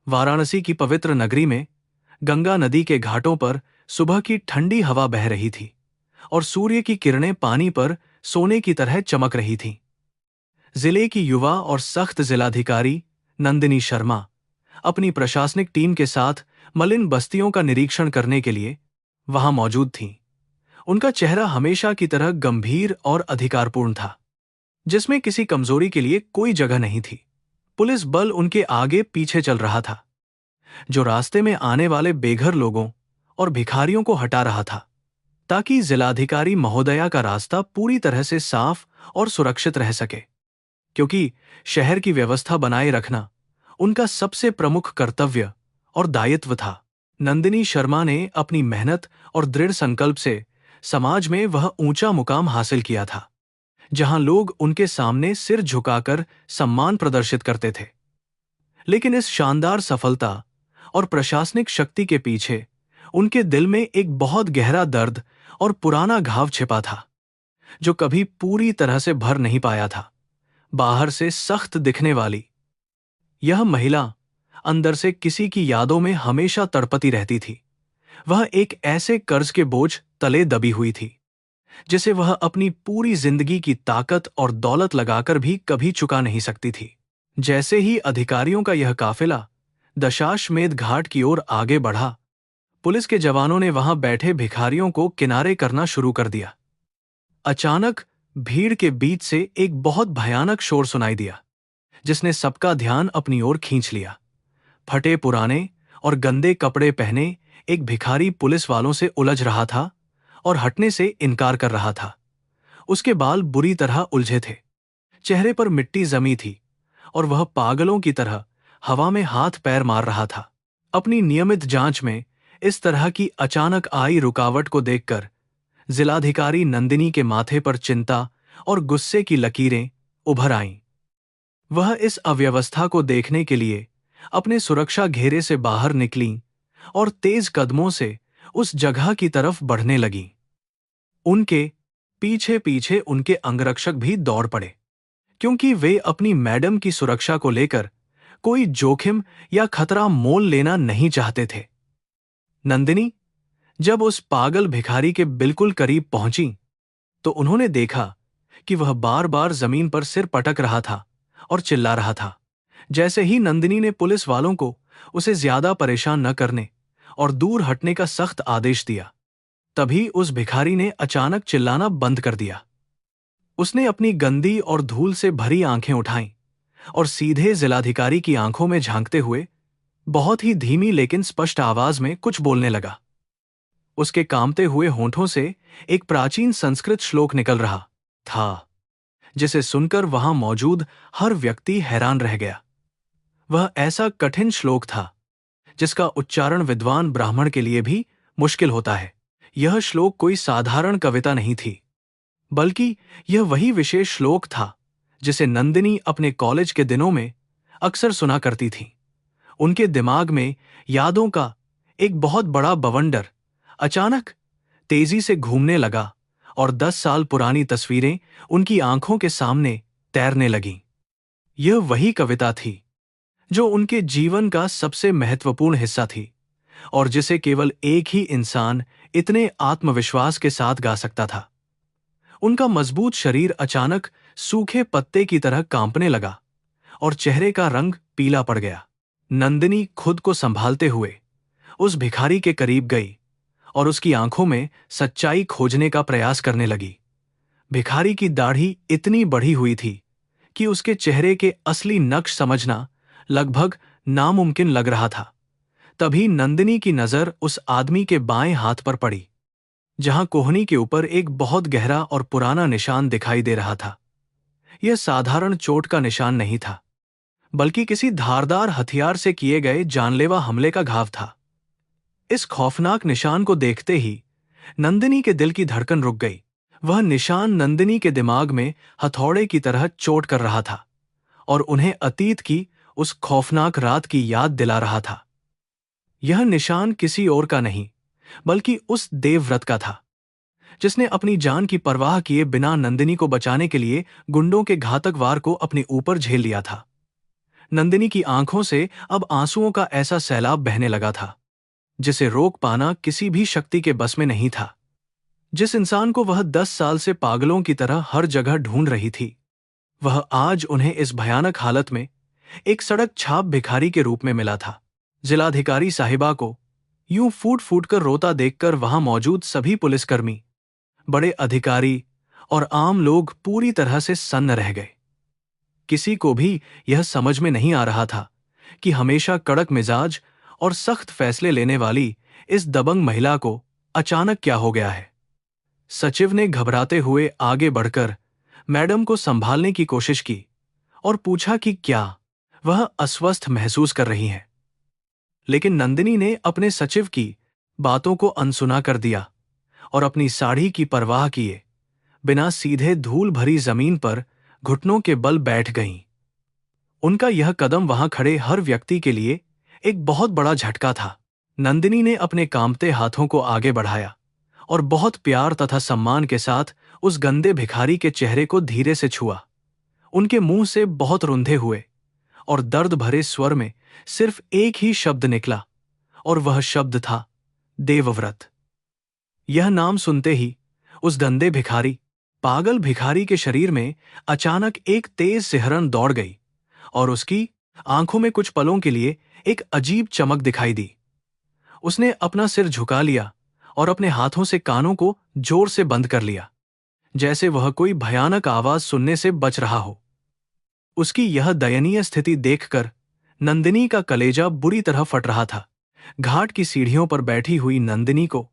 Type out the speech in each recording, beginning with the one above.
वाराणसी की पवित्र नगरी में गंगा नदी के घाटों पर सुबह की ठंडी हवा बह रही थी और सूर्य की किरणें पानी पर सोने की तरह चमक रही थीं। जिले की युवा और सख्त जिलाधिकारी नंदिनी शर्मा अपनी प्रशासनिक टीम के साथ मलिन बस्तियों का निरीक्षण करने के लिए वहां मौजूद थीं। उनका चेहरा हमेशा की तरह गंभीर और अधिकारपूर्ण था, जिसमें किसी कमजोरी के लिए कोई जगह नहीं थी। पुलिस बल उनके आगे पीछे चल रहा था, जो रास्ते में आने वाले बेघर लोगों और भिखारियों को हटा रहा था, ताकि जिलाधिकारी महोदया का रास्ता पूरी तरह से साफ और सुरक्षित रह सके। क्योंकि शहर की व्यवस्था बनाए रखना उनका सबसे प्रमुख कर्तव्य और दायित्व था। नंदिनी शर्मा ने अपनी मेहनत और दृढ़ संकल्प से समाज में वह ऊंचा मुकाम हासिल किया था, जहां लोग उनके सामने सिर झुकाकर सम्मान प्रदर्शित करते थे। लेकिन इस शानदार सफलता और प्रशासनिक शक्ति के पीछे उनके दिल में एक बहुत गहरा दर्द और पुराना घाव छिपा था, जो कभी पूरी तरह से भर नहीं पाया था। बाहर से सख्त दिखने वाली यह महिला अंदर से किसी की यादों में हमेशा तड़पती रहती थी। वह एक ऐसे कर्ज के बोझ तले दबी हुई थी, जिसे वह अपनी पूरी जिंदगी की ताकत और दौलत लगाकर भी कभी चुका नहीं सकती थी। जैसे ही अधिकारियों का यह काफिला दशाश्वमेध घाट की ओर आगे बढ़ा, पुलिस के जवानों ने वहां बैठे भिखारियों को किनारे करना शुरू कर दिया। अचानक भीड़ के बीच से एक बहुत भयानक शोर सुनाई दिया, जिसने सबका ध्यान अपनी ओर खींच लिया। फटे पुराने और गंदे कपड़े पहने एक भिखारी पुलिस वालों से उलझ रहा था और हटने से इनकार कर रहा था। उसके बाल बुरी तरह उलझे थे, चेहरे पर मिट्टी जमी थी और वह पागलों की तरह हवा में हाथ पैर मार रहा था। अपनी नियमित जांच में इस तरह की अचानक आई रुकावट को देखकर जिलाधिकारी नंदिनी के माथे पर चिंता और गुस्से की लकीरें उभर आईं। वह इस अव्यवस्था को देखने के लिए अपने सुरक्षा घेरे से बाहर निकलीं और तेज कदमों से उस जगह की तरफ बढ़ने लगीं। उनके पीछे पीछे उनके अंगरक्षक भी दौड़ पड़े, क्योंकि वे अपनी मैडम की सुरक्षा को लेकर कोई जोखिम या खतरा मोल लेना नहीं चाहते थे। नंदिनी जब उस पागल भिखारी के बिल्कुल करीब पहुंची, तो उन्होंने देखा कि वह बार बार जमीन पर सिर पटक रहा था और चिल्ला रहा था। जैसे ही नंदिनी ने पुलिस वालों को उसे ज्यादा परेशान न करने और दूर हटने का सख्त आदेश दिया, तभी उस भिखारी ने अचानक चिल्लाना बंद कर दिया। उसने अपनी गंदी और धूल से भरी आंखें उठाईं और सीधे जिलाधिकारी की आंखों में झांकते हुए बहुत ही धीमी लेकिन स्पष्ट आवाज में कुछ बोलने लगा। उसके कांपते हुए होंठों से एक प्राचीन संस्कृत श्लोक निकल रहा था, जिसे सुनकर वहां मौजूद हर व्यक्ति हैरान रह गया। वह ऐसा कठिन श्लोक था जिसका उच्चारण विद्वान ब्राह्मण के लिए भी मुश्किल होता है। यह श्लोक कोई साधारण कविता नहीं थी, बल्कि यह वही विशेष श्लोक था जिसे नंदिनी अपने कॉलेज के दिनों में अक्सर सुना करती थी। उनके दिमाग में यादों का एक बहुत बड़ा बवंडर अचानक तेजी से घूमने लगा और 10 साल पुरानी तस्वीरें उनकी आंखों के सामने तैरने लगीं। यह वही कविता थी जो उनके जीवन का सबसे महत्वपूर्ण हिस्सा थी और जिसे केवल एक ही इंसान इतने आत्मविश्वास के साथ गा सकता था। उनका मजबूत शरीर अचानक सूखे पत्ते की तरह कांपने लगा और चेहरे का रंग पीला पड़ गया। नंदिनी खुद को संभालते हुए उस भिखारी के करीब गई और उसकी आंखों में सच्चाई खोजने का प्रयास करने लगी। भिखारी की दाढ़ी इतनी बढ़ी हुई थी कि उसके चेहरे के असली नक्श समझना लगभग नामुमकिन लग रहा था। तभी नंदिनी की नजर उस आदमी के बाएं हाथ पर पड़ी, जहां कोहनी के ऊपर एक बहुत गहरा और पुराना निशान दिखाई दे रहा था। यह साधारण चोट का निशान नहीं था, बल्कि किसी धारदार हथियार से किए गए जानलेवा हमले का घाव था। इस खौफनाक निशान को देखते ही नंदिनी के दिल की धड़कन रुक गई। वह निशान नंदिनी के दिमाग में हथौड़े की तरह चोट कर रहा था और उन्हें अतीत की उस खौफनाक रात की याद दिला रहा था। यह निशान किसी और का नहीं, बल्कि उस देवव्रत का था, जिसने अपनी जान की परवाह किए बिना नंदिनी को बचाने के लिए गुंडों के घातक वार को अपने ऊपर झेल लिया था। नंदिनी की आंखों से अब आंसुओं का ऐसा सैलाब बहने लगा था जिसे रोक पाना किसी भी शक्ति के बस में नहीं था। जिस इंसान को वह 10 साल से पागलों की तरह हर जगह ढूंढ रही थी, वह आज उन्हें इस भयानक हालत में एक सड़क छाप भिखारी के रूप में मिला था। जिलाधिकारी साहिबा को यूं फूट फूट कर रोता देखकर वहां मौजूद सभी पुलिसकर्मी, बड़े अधिकारी और आम लोग पूरी तरह से सन्न रह गए। किसी को भी यह समझ में नहीं आ रहा था कि हमेशा कड़क मिजाज और सख्त फैसले लेने वाली इस दबंग महिला को अचानक क्या हो गया है। सचिव ने घबराते हुए आगे बढ़कर मैडम को संभालने की कोशिश की और पूछा कि क्या वह अस्वस्थ महसूस कर रही हैं। लेकिन नंदिनी ने अपने सचिव की बातों को अनसुना कर दिया और अपनी साड़ी की परवाह किए बिना सीधे धूल भरी जमीन पर घुटनों के बल बैठ गईं। उनका यह कदम वहां खड़े हर व्यक्ति के लिए एक बहुत बड़ा झटका था। नंदिनी ने अपने कांपते हाथों को आगे बढ़ाया और बहुत प्यार तथा सम्मान के साथ उस गंदे भिखारी के चेहरे को धीरे से छुआ। उनके मुंह से बहुत रुंधे हुए और दर्द भरे स्वर में सिर्फ एक ही शब्द निकला और वह शब्द था देवव्रत। यह नाम सुनते ही उस गंदे भिखारी, पागल भिखारी के शरीर में अचानक एक तेज सिहरन दौड़ गई और उसकी आंखों में कुछ पलों के लिए एक अजीब चमक दिखाई दी। उसने अपना सिर झुका लिया और अपने हाथों से कानों को जोर से बंद कर लिया, जैसे वह कोई भयानक आवाज सुनने से बच रहा हो। उसकी यह दयनीय स्थिति देखकर नंदिनी का कलेजा बुरी तरह फट रहा था। घाट की सीढ़ियों पर बैठी हुई नंदिनी को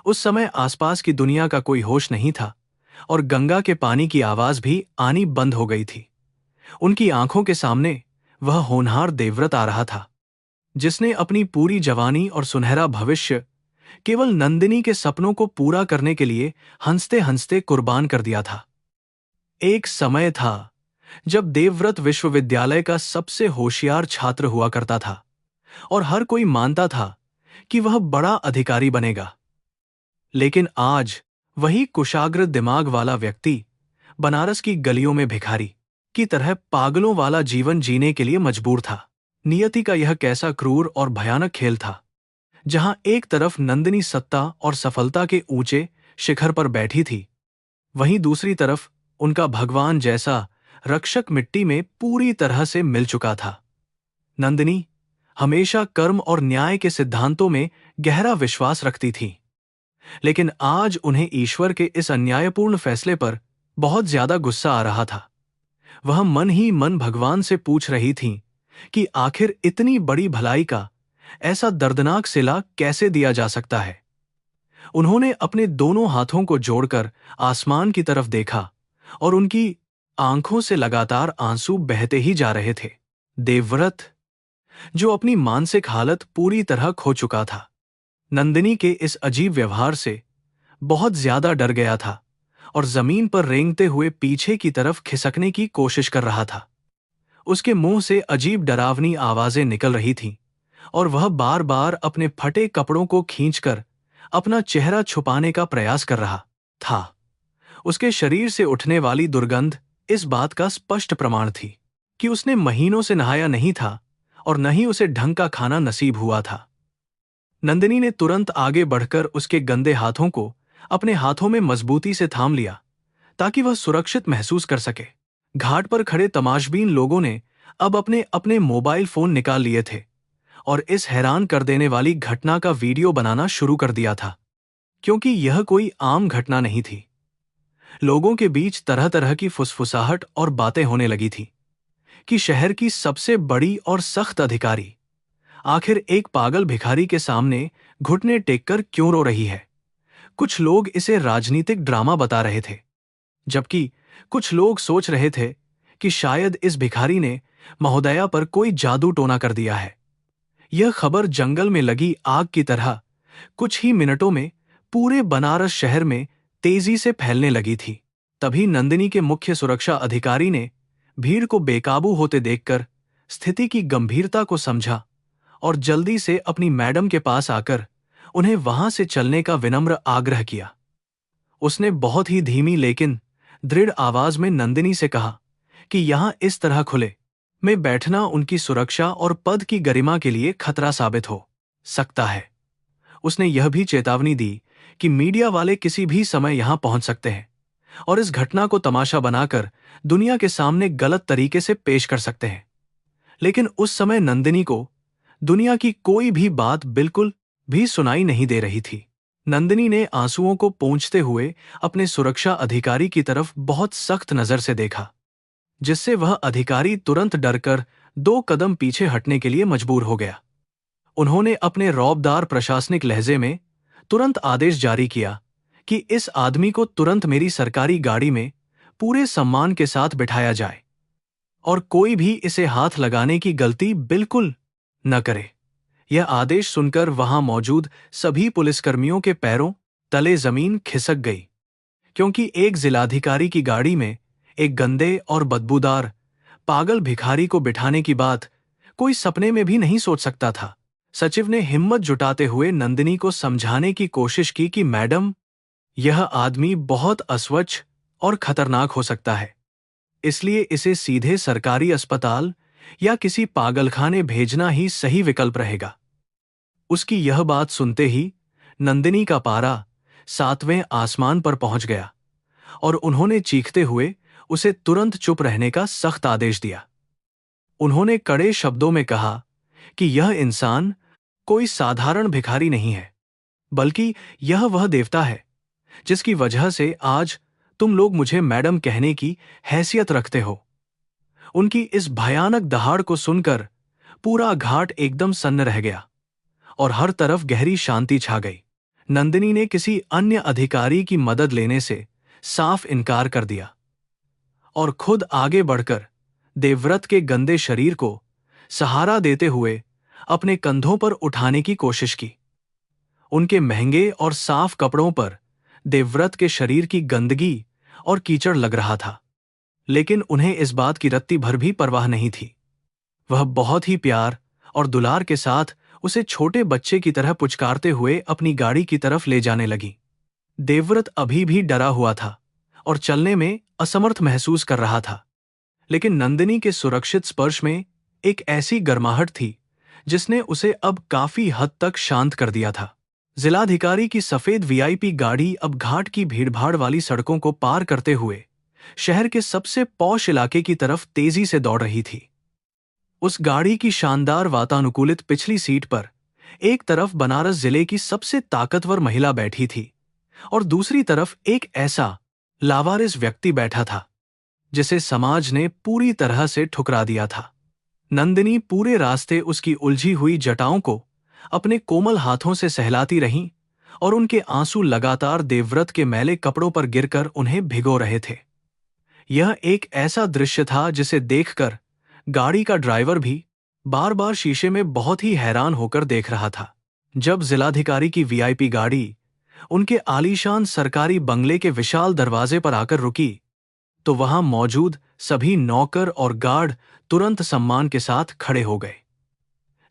उस समय आसपास की दुनिया का कोई होश नहीं था और गंगा के पानी की आवाज भी आनी बंद हो गई थी। उनकी आंखों के सामने वह होनहार देवव्रत आ रहा था, जिसने अपनी पूरी जवानी और सुनहरा भविष्य केवल नंदिनी के सपनों को पूरा करने के लिए हंसते हंसते कुर्बान कर दिया था। एक समय था जब देवव्रत विश्वविद्यालय का सबसे होशियार छात्र हुआ करता था और हर कोई मानता था कि वह बड़ा अधिकारी बनेगा। लेकिन आज वही कुशाग्र दिमाग वाला व्यक्ति बनारस की गलियों में भिखारी की तरह पागलों वाला जीवन जीने के लिए मजबूर था। नियति का यह कैसा क्रूर और भयानक खेल था, जहां एक तरफ नंदिनी सत्ता और सफलता के ऊंचे शिखर पर बैठी थी, वहीं दूसरी तरफ उनका भगवान जैसा रक्षक मिट्टी में पूरी तरह से मिल चुका था। नंदिनी हमेशा कर्म और न्याय के सिद्धांतों में गहरा विश्वास रखती थी, लेकिन आज उन्हें ईश्वर के इस अन्यायपूर्ण फैसले पर बहुत ज्यादा गुस्सा आ रहा था। वह मन ही मन भगवान से पूछ रही थीं कि आखिर इतनी बड़ी भलाई का ऐसा दर्दनाक सिला कैसे दिया जा सकता है। उन्होंने अपने दोनों हाथों को जोड़कर आसमान की तरफ देखा और उनकी आंखों से लगातार आंसू बहते ही जा रहे थे। देवव्रत, जो अपनी मानसिक हालत पूरी तरह खो चुका था, नंदिनी के इस अजीब व्यवहार से बहुत ज्यादा डर गया था और जमीन पर रेंगते हुए पीछे की तरफ खिसकने की कोशिश कर रहा था। उसके मुंह से अजीब डरावनी आवाजें निकल रही थीं और वह बार बार अपने फटे कपड़ों को खींचकर अपना चेहरा छुपाने का प्रयास कर रहा था। उसके शरीर से उठने वाली दुर्गंध इस बात का स्पष्ट प्रमाण थी कि उसने महीनों से नहाया नहीं था और न ही उसे ढंग का खाना नसीब हुआ था। नंदिनी ने तुरंत आगे बढ़कर उसके गंदे हाथों को अपने हाथों में मजबूती से थाम लिया ताकि वह सुरक्षित महसूस कर सके। घाट पर खड़े तमाशबीन लोगों ने अब अपने अपने मोबाइल फोन निकाल लिए थे और इस हैरान कर देने वाली घटना का वीडियो बनाना शुरू कर दिया था, क्योंकि यह कोई आम घटना नहीं थी। लोगों के बीच तरह तरह की फुसफुसाहट और बातें होने लगी थी कि शहर की सबसे बड़ी और सख्त अधिकारी आखिर एक पागल भिखारी के सामने घुटने टेककर क्यों रो रही है। कुछ लोग इसे राजनीतिक ड्रामा बता रहे थे, जबकि कुछ लोग सोच रहे थे कि शायद इस भिखारी ने महोदया पर कोई जादू टोना कर दिया है। यह खबर जंगल में लगी आग की तरह कुछ ही मिनटों में पूरे बनारस शहर में तेजी से फैलने लगी थी। तभी नंदिनी के मुख्य सुरक्षा अधिकारी ने भीड़ को बेकाबू होते देखकर स्थिति की गंभीरता को समझा और जल्दी से अपनी मैडम के पास आकर उन्हें वहां से चलने का विनम्र आग्रह किया। उसने बहुत ही धीमी लेकिन दृढ़ आवाज में नंदिनी से कहा कि यहां इस तरह खुले में बैठना उनकी सुरक्षा और पद की गरिमा के लिए खतरा साबित हो सकता है। उसने यह भी चेतावनी दी कि मीडिया वाले किसी भी समय यहां पहुंच सकते हैं और इस घटना को तमाशा बनाकर दुनिया के सामने गलत तरीके से पेश कर सकते हैं। लेकिन उस समय नंदिनी को दुनिया की कोई भी बात बिल्कुल भी सुनाई नहीं दे रही थी। नंदिनी ने आंसुओं को पोंछते हुए अपने सुरक्षा अधिकारी की तरफ बहुत सख्त नजर से देखा, जिससे वह अधिकारी तुरंत डरकर 2 कदम पीछे हटने के लिए मजबूर हो गया। उन्होंने अपने रौबदार प्रशासनिक लहजे में तुरंत आदेश जारी किया कि इस आदमी को तुरंत मेरी सरकारी गाड़ी में पूरे सम्मान के साथ बिठाया जाए और कोई भी इसे हाथ लगाने की गलती बिल्कुल न करे। यह आदेश सुनकर वहां मौजूद सभी पुलिसकर्मियों के पैरों तले जमीन खिसक गई, क्योंकि एक जिलाधिकारी की गाड़ी में एक गंदे और बदबूदार पागल भिखारी को बिठाने की बात कोई सपने में भी नहीं सोच सकता था। सचिव ने हिम्मत जुटाते हुए नंदिनी को समझाने की कोशिश की कि मैडम, यह आदमी बहुत अस्वच्छ और खतरनाक हो सकता है, इसलिए इसे सीधे सरकारी अस्पताल या किसी पागलखाने भेजना ही सही विकल्प रहेगा। उसकी यह बात सुनते ही नंदिनी का पारा 7वें आसमान पर पहुंच गया और उन्होंने चीखते हुए उसे तुरंत चुप रहने का सख्त आदेश दिया। उन्होंने कड़े शब्दों में कहा कि यह इंसान कोई साधारण भिखारी नहीं है, बल्कि यह वह देवता है जिसकी वजह से आज तुम लोग मुझे मैडम कहने की हैसियत रखते हो। उनकी इस भयानक दहाड़ को सुनकर पूरा घाट एकदम सन्न रह गया और हर तरफ गहरी शांति छा गई। नंदिनी ने किसी अन्य अधिकारी की मदद लेने से साफ इनकार कर दिया और खुद आगे बढ़कर देवव्रत के गंदे शरीर को सहारा देते हुए अपने कंधों पर उठाने की कोशिश की। उनके महंगे और साफ कपड़ों पर देवव्रत के शरीर की गंदगी और कीचड़ लग रहा था, लेकिन उन्हें इस बात की रत्ती भर भी परवाह नहीं थी। वह बहुत ही प्यार और दुलार के साथ उसे छोटे बच्चे की तरह पुचकारते हुए अपनी गाड़ी की तरफ ले जाने लगी। देवव्रत अभी भी डरा हुआ था और चलने में असमर्थ महसूस कर रहा था, लेकिन नंदिनी के सुरक्षित स्पर्श में एक ऐसी गर्माहट थी जिसने उसे अब काफी हद तक शांत कर दिया था। जिलाधिकारी की सफेद वीआईपी गाड़ी अब घाट की भीड़भाड़ वाली सड़कों को पार करते हुए शहर के सबसे पॉश इलाके की तरफ तेजी से दौड़ रही थी। उस गाड़ी की शानदार वातानुकूलित पिछली सीट पर एक तरफ बनारस जिले की सबसे ताकतवर महिला बैठी थी और दूसरी तरफ एक ऐसा लावारिस व्यक्ति बैठा था जिसे समाज ने पूरी तरह से ठुकरा दिया था। नंदिनी पूरे रास्ते उसकी उलझी हुई जटाओं को अपने कोमल हाथों से सहलाती रहीं और उनके आंसू लगातार देवव्रत के मैले कपड़ों पर गिरकर उन्हें भिगो रहे थे। यह एक ऐसा दृश्य था जिसे देखकर गाड़ी का ड्राइवर भी बार बार शीशे में बहुत ही हैरान होकर देख रहा था। जब जिलाधिकारी की वीआईपी गाड़ी उनके आलीशान सरकारी बंगले के विशाल दरवाजे पर आकर रुकी, तो वहां मौजूद सभी नौकर और गार्ड तुरंत सम्मान के साथ खड़े हो गए।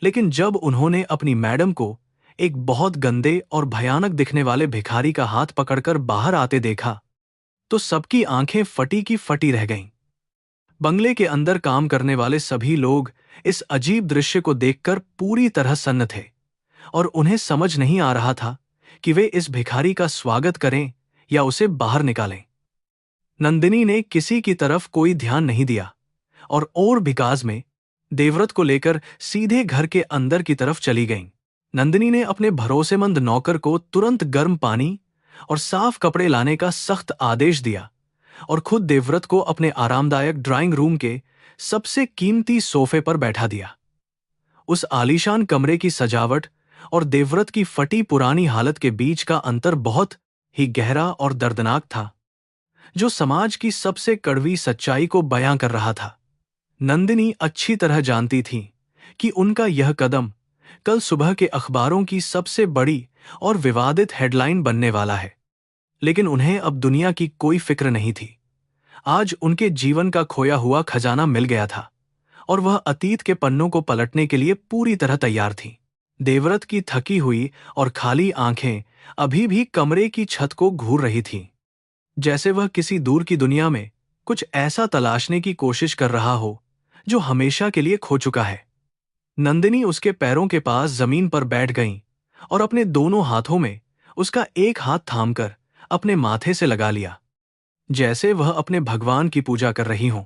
लेकिन जब उन्होंने अपनी मैडम को एक बहुत गंदे और भयानक दिखने वाले भिखारी का हाथ पकड़कर बाहर आते देखा, तो सबकी आंखें फटी की फटी रह गईं। बंगले के अंदर काम करने वाले सभी लोग इस अजीब दृश्य को देखकर पूरी तरह सन्न थे और उन्हें समझ नहीं आ रहा था कि वे इस भिखारी का स्वागत करें या उसे बाहर निकालें। नंदिनी ने किसी की तरफ कोई ध्यान नहीं दिया और भिकाज में देवव्रत को लेकर सीधे घर के अंदर की तरफ चली गईं। नंदिनी ने अपने भरोसेमंद नौकर को तुरंत गर्म पानी और साफ कपड़े लाने का सख्त आदेश दिया और खुद देवव्रत को अपने आरामदायक ड्राइंग रूम के सबसे कीमती सोफे पर बैठा दिया। उस आलीशान कमरे की सजावट और देवव्रत की फटी पुरानी हालत के बीच का अंतर बहुत ही गहरा और दर्दनाक था, जो समाज की सबसे कड़वी सच्चाई को बयां कर रहा था। नंदिनी अच्छी तरह जानती थी कि उनका यह कदम कल सुबह के अखबारों की सबसे बड़ी और विवादित हेडलाइन बनने वाला है, लेकिन उन्हें अब दुनिया की कोई फिक्र नहीं थी। आज उनके जीवन का खोया हुआ खजाना मिल गया था और वह अतीत के पन्नों को पलटने के लिए पूरी तरह तैयार थी। देवव्रत की थकी हुई और खाली आंखें अभी भी कमरे की छत को घूर रही थीं, जैसे वह किसी दूर की दुनिया में कुछ ऐसा तलाशने की कोशिश कर रहा हो जो हमेशा के लिए खो चुका है। नंदिनी उसके पैरों के पास जमीन पर बैठ गईं और अपने दोनों हाथों में उसका एक हाथ थामकर अपने माथे से लगा लिया, जैसे वह अपने भगवान की पूजा कर रही हों।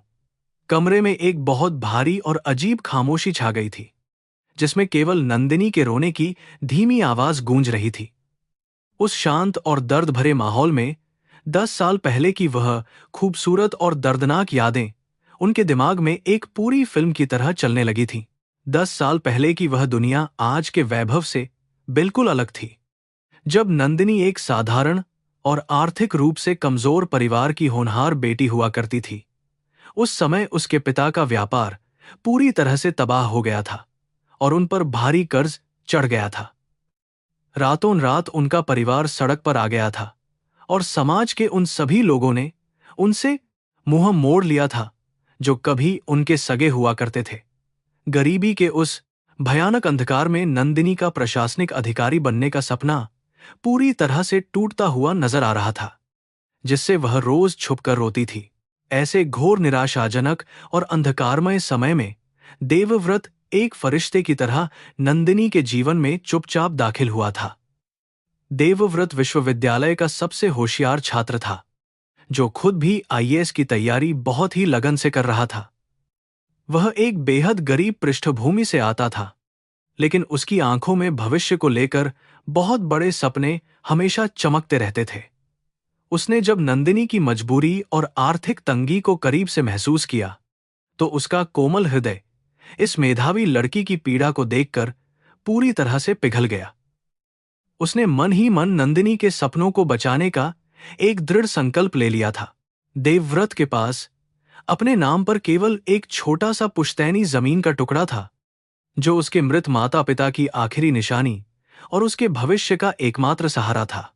कमरे में एक बहुत भारी और अजीब खामोशी छा गई थी, जिसमें केवल नंदिनी के रोने की धीमी आवाज गूंज रही थी। उस शांत और दर्द भरे माहौल में 10 साल पहले की वह खूबसूरत और दर्दनाक यादें उनके दिमाग में एक पूरी फिल्म की तरह चलने लगी थीं। 10 साल पहले की वह दुनिया आज के वैभव से बिल्कुल अलग थी, जब नंदिनी एक साधारण और आर्थिक रूप से कमजोर परिवार की होनहार बेटी हुआ करती थी। उस समय उसके पिता का व्यापार पूरी तरह से तबाह हो गया था और उन पर भारी कर्ज चढ़ गया था। रातों रात उनका परिवार सड़क पर आ गया था और समाज के उन सभी लोगों ने उनसे मुंह मोड़ लिया था जो कभी उनके सगे हुआ करते थे। गरीबी के उस भयानक अंधकार में नंदिनी का प्रशासनिक अधिकारी बनने का सपना पूरी तरह से टूटता हुआ नजर आ रहा था, जिससे वह रोज छुपकर रोती थी। ऐसे घोर निराशाजनक और अंधकारमय समय में देवव्रत एक फरिश्ते की तरह नंदिनी के जीवन में चुपचाप दाखिल हुआ था। देवव्रत विश्वविद्यालय का सबसे होशियार छात्र था, जो खुद भी आईएएस की तैयारी बहुत ही लगन से कर रहा था। वह एक बेहद गरीब पृष्ठभूमि से आता था, लेकिन उसकी आंखों में भविष्य को लेकर बहुत बड़े सपने हमेशा चमकते रहते थे। उसने जब नंदिनी की मजबूरी और आर्थिक तंगी को करीब से महसूस किया, तो उसका कोमल हृदय इस मेधावी लड़की की पीड़ा को देखकर पूरी तरह से पिघल गया। उसने मन ही मन नंदिनी के सपनों को बचाने का एक दृढ़ संकल्प ले लिया था। देवव्रत के पास अपने नाम पर केवल एक छोटा सा पुश्तैनी जमीन का टुकड़ा था, जो उसके मृत माता पिता की आखिरी निशानी और उसके भविष्य का एकमात्र सहारा था।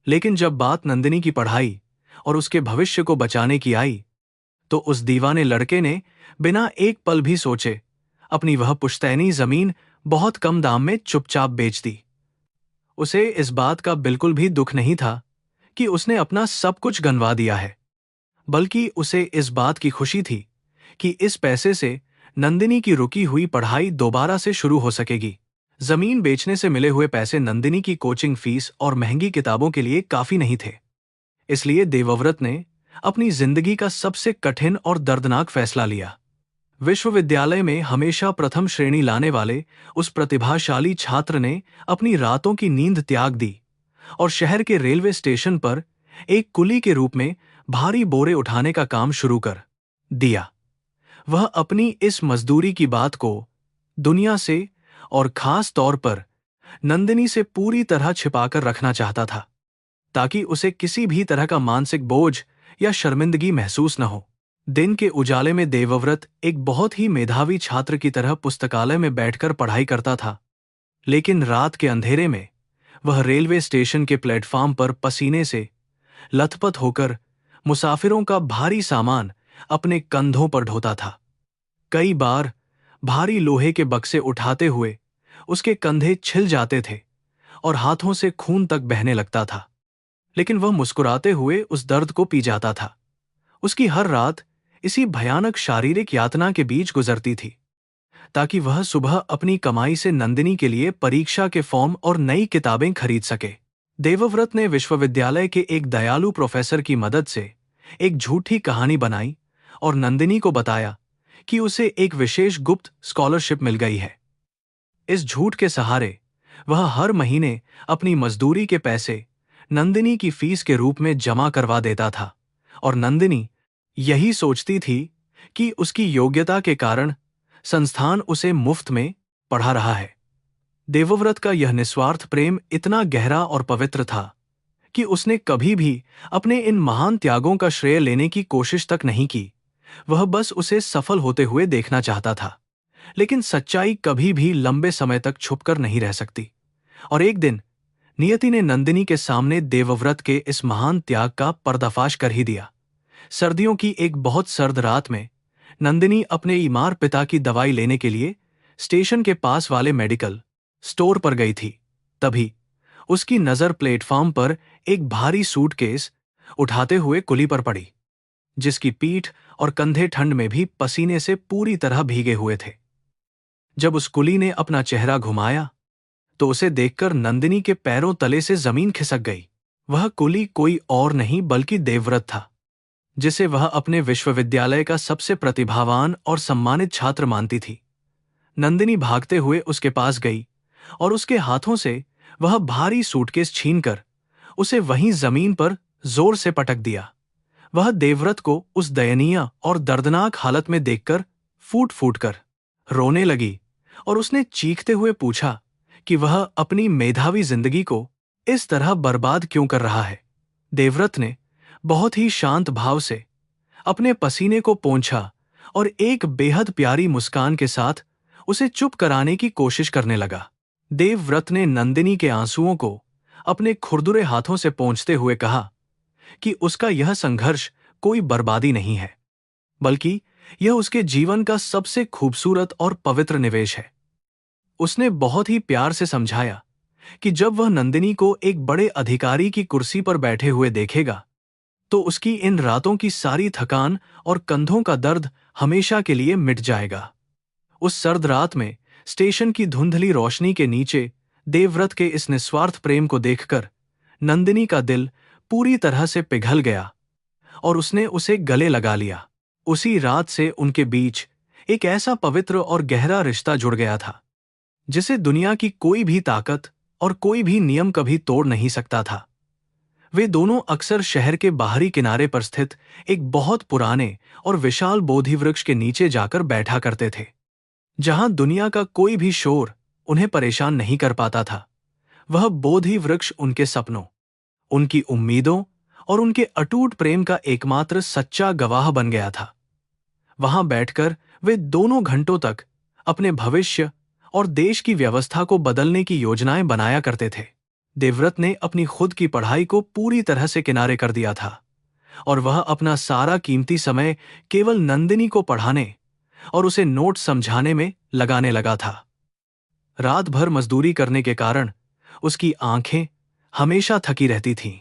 लेकिन जब बात नंदिनी की पढ़ाई और उसके भविष्य को बचाने की आई, तो उस दीवाने लड़के ने बिना एक पल भी सोचे अपनी वह पुश्तैनी जमीन बहुत कम दाम में चुपचाप बेच दी। उसे इस बात का बिल्कुल भी दुख नहीं था कि उसने अपना सब कुछ गंवा दिया है, बल्कि उसे इस बात की खुशी थी कि इस पैसे से नंदिनी की रुकी हुई पढ़ाई दोबारा से शुरू हो सकेगी। जमीन बेचने से मिले हुए पैसे नंदिनी की कोचिंग फीस और महंगी किताबों के लिए काफी नहीं थे। इसलिए देवव्रत ने अपनी जिंदगी का सबसे कठिन और दर्दनाक फैसला लिया। विश्वविद्यालय में हमेशा प्रथम श्रेणी लाने वाले उस प्रतिभाशाली छात्र ने अपनी रातों की नींद त्याग दी और शहर के रेलवे स्टेशन पर एक कुली के रूप में भारी बोरे उठाने का काम शुरू कर दिया। वह अपनी इस मजदूरी की बात को दुनिया से और खास तौर पर नंदिनी से पूरी तरह छिपाकर रखना चाहता था, ताकि उसे किसी भी तरह का मानसिक बोझ या शर्मिंदगी महसूस न हो। दिन के उजाले में देवव्रत एक बहुत ही मेधावी छात्र की तरह पुस्तकालय में बैठकर पढ़ाई करता था, लेकिन रात के अंधेरे में वह रेलवे स्टेशन के प्लेटफॉर्म पर पसीने से लथपथ होकर मुसाफिरों का भारी सामान अपने कंधों पर ढोता था। कई बार भारी लोहे के बक्से उठाते हुए उसके कंधे छिल जाते थे और हाथों से खून तक बहने लगता था, लेकिन वह मुस्कुराते हुए उस दर्द को पी जाता था। उसकी हर रात इसी भयानक शारीरिक यातना के बीच गुजरती थी, ताकि वह सुबह अपनी कमाई से नंदिनी के लिए परीक्षा के फॉर्म और नई किताबें खरीद सके। देवव्रत ने विश्वविद्यालय के एक दयालु प्रोफेसर की मदद से एक झूठी कहानी बनाई और नंदिनी को बताया कि उसे एक विशेष गुप्त स्कॉलरशिप मिल गई है। इस झूठ के सहारे वह हर महीने अपनी मजदूरी के पैसे नंदिनी की फीस के रूप में जमा करवा देता था, और नंदिनी यही सोचती थी कि उसकी योग्यता के कारण संस्थान उसे मुफ्त में पढ़ा रहा है। देवव्रत का यह निस्वार्थ प्रेम इतना गहरा और पवित्र था कि उसने कभी भी अपने इन महान त्यागों का श्रेय लेने की कोशिश तक नहीं की। वह बस उसे सफल होते हुए देखना चाहता था। लेकिन सच्चाई कभी भी लंबे समय तक छुपकर नहीं रह सकती, और एक दिन नियति ने नंदिनी के सामने देवव्रत के इस महान त्याग का पर्दाफाश कर ही दिया। सर्दियों की एक बहुत सर्द रात में नंदिनी अपने बीमार पिता की दवाई लेने के लिए स्टेशन के पास वाले मेडिकल स्टोर पर गई थी। तभी उसकी नजर प्लेटफॉर्म पर एक भारी सूटकेस उठाते हुए कुली पर पड़ी। जिसकी पीठ और कंधे ठंड में भी पसीने से पूरी तरह भीगे हुए थे। जब उस कुली ने अपना चेहरा घुमाया तो उसे देखकर नंदिनी के पैरों तले से जमीन खिसक गई। वह कुली कोई और नहीं बल्कि देवव्रत था, जिसे वह अपने विश्वविद्यालय का सबसे प्रतिभावान और सम्मानित छात्र मानती थी। नंदिनी भागते हुए उसके पास गई और उसके हाथों से वह भारी सूटकेस छीनकर उसे वहीं जमीन पर जोर से पटक दिया। वह देवव्रत को उस दयनीय और दर्दनाक हालत में देखकर फूट फूट कर रोने लगी और उसने चीखते हुए पूछा कि वह अपनी मेधावी जिंदगी को इस तरह बर्बाद क्यों कर रहा है। देवव्रत ने बहुत ही शांत भाव से अपने पसीने को पोंछा और एक बेहद प्यारी मुस्कान के साथ उसे चुप कराने की कोशिश करने लगा। देवव्रत ने नंदिनी के आंसुओं को अपने खुरदुरे हाथों से पोंछते हुए कहा कि उसका यह संघर्ष कोई बर्बादी नहीं है, बल्कि यह उसके जीवन का सबसे खूबसूरत और पवित्र निवेश है। उसने बहुत ही प्यार से समझाया कि जब वह नंदिनी को एक बड़े अधिकारी की कुर्सी पर बैठे हुए देखेगा तो उसकी इन रातों की सारी थकान और कंधों का दर्द हमेशा के लिए मिट जाएगा। उस सर्द रात में स्टेशन की धुंधली रोशनी के नीचे देवव्रत के इस निस्वार्थ प्रेम को देखकर नंदिनी का दिल पूरी तरह से पिघल गया और उसने उसे गले लगा लिया। उसी रात से उनके बीच एक ऐसा पवित्र और गहरा रिश्ता जुड़ गया था जिसे दुनिया की कोई भी ताकत और कोई भी नियम कभी तोड़ नहीं सकता था। वे दोनों अक्सर शहर के बाहरी किनारे पर स्थित एक बहुत पुराने और विशाल बोधि वृक्ष के नीचे जाकर बैठा करते थे, जहां दुनिया का कोई भी शोर उन्हें परेशान नहीं कर पाता था। वह बोधि वृक्ष उनके सपनों, उनकी उम्मीदों और उनके अटूट प्रेम का एकमात्र सच्चा गवाह बन गया था। वहां बैठकर वे दोनों घंटों तक अपने भविष्य और देश की व्यवस्था को बदलने की योजनाएं बनाया करते थे। देवव्रत ने अपनी खुद की पढ़ाई को पूरी तरह से किनारे कर दिया था और वह अपना सारा कीमती समय केवल नंदिनी को पढ़ाने और उसे नोट समझाने में लगाने लगा था। रात भर मजदूरी करने के कारण उसकी आंखें हमेशा थकी रहती थीं,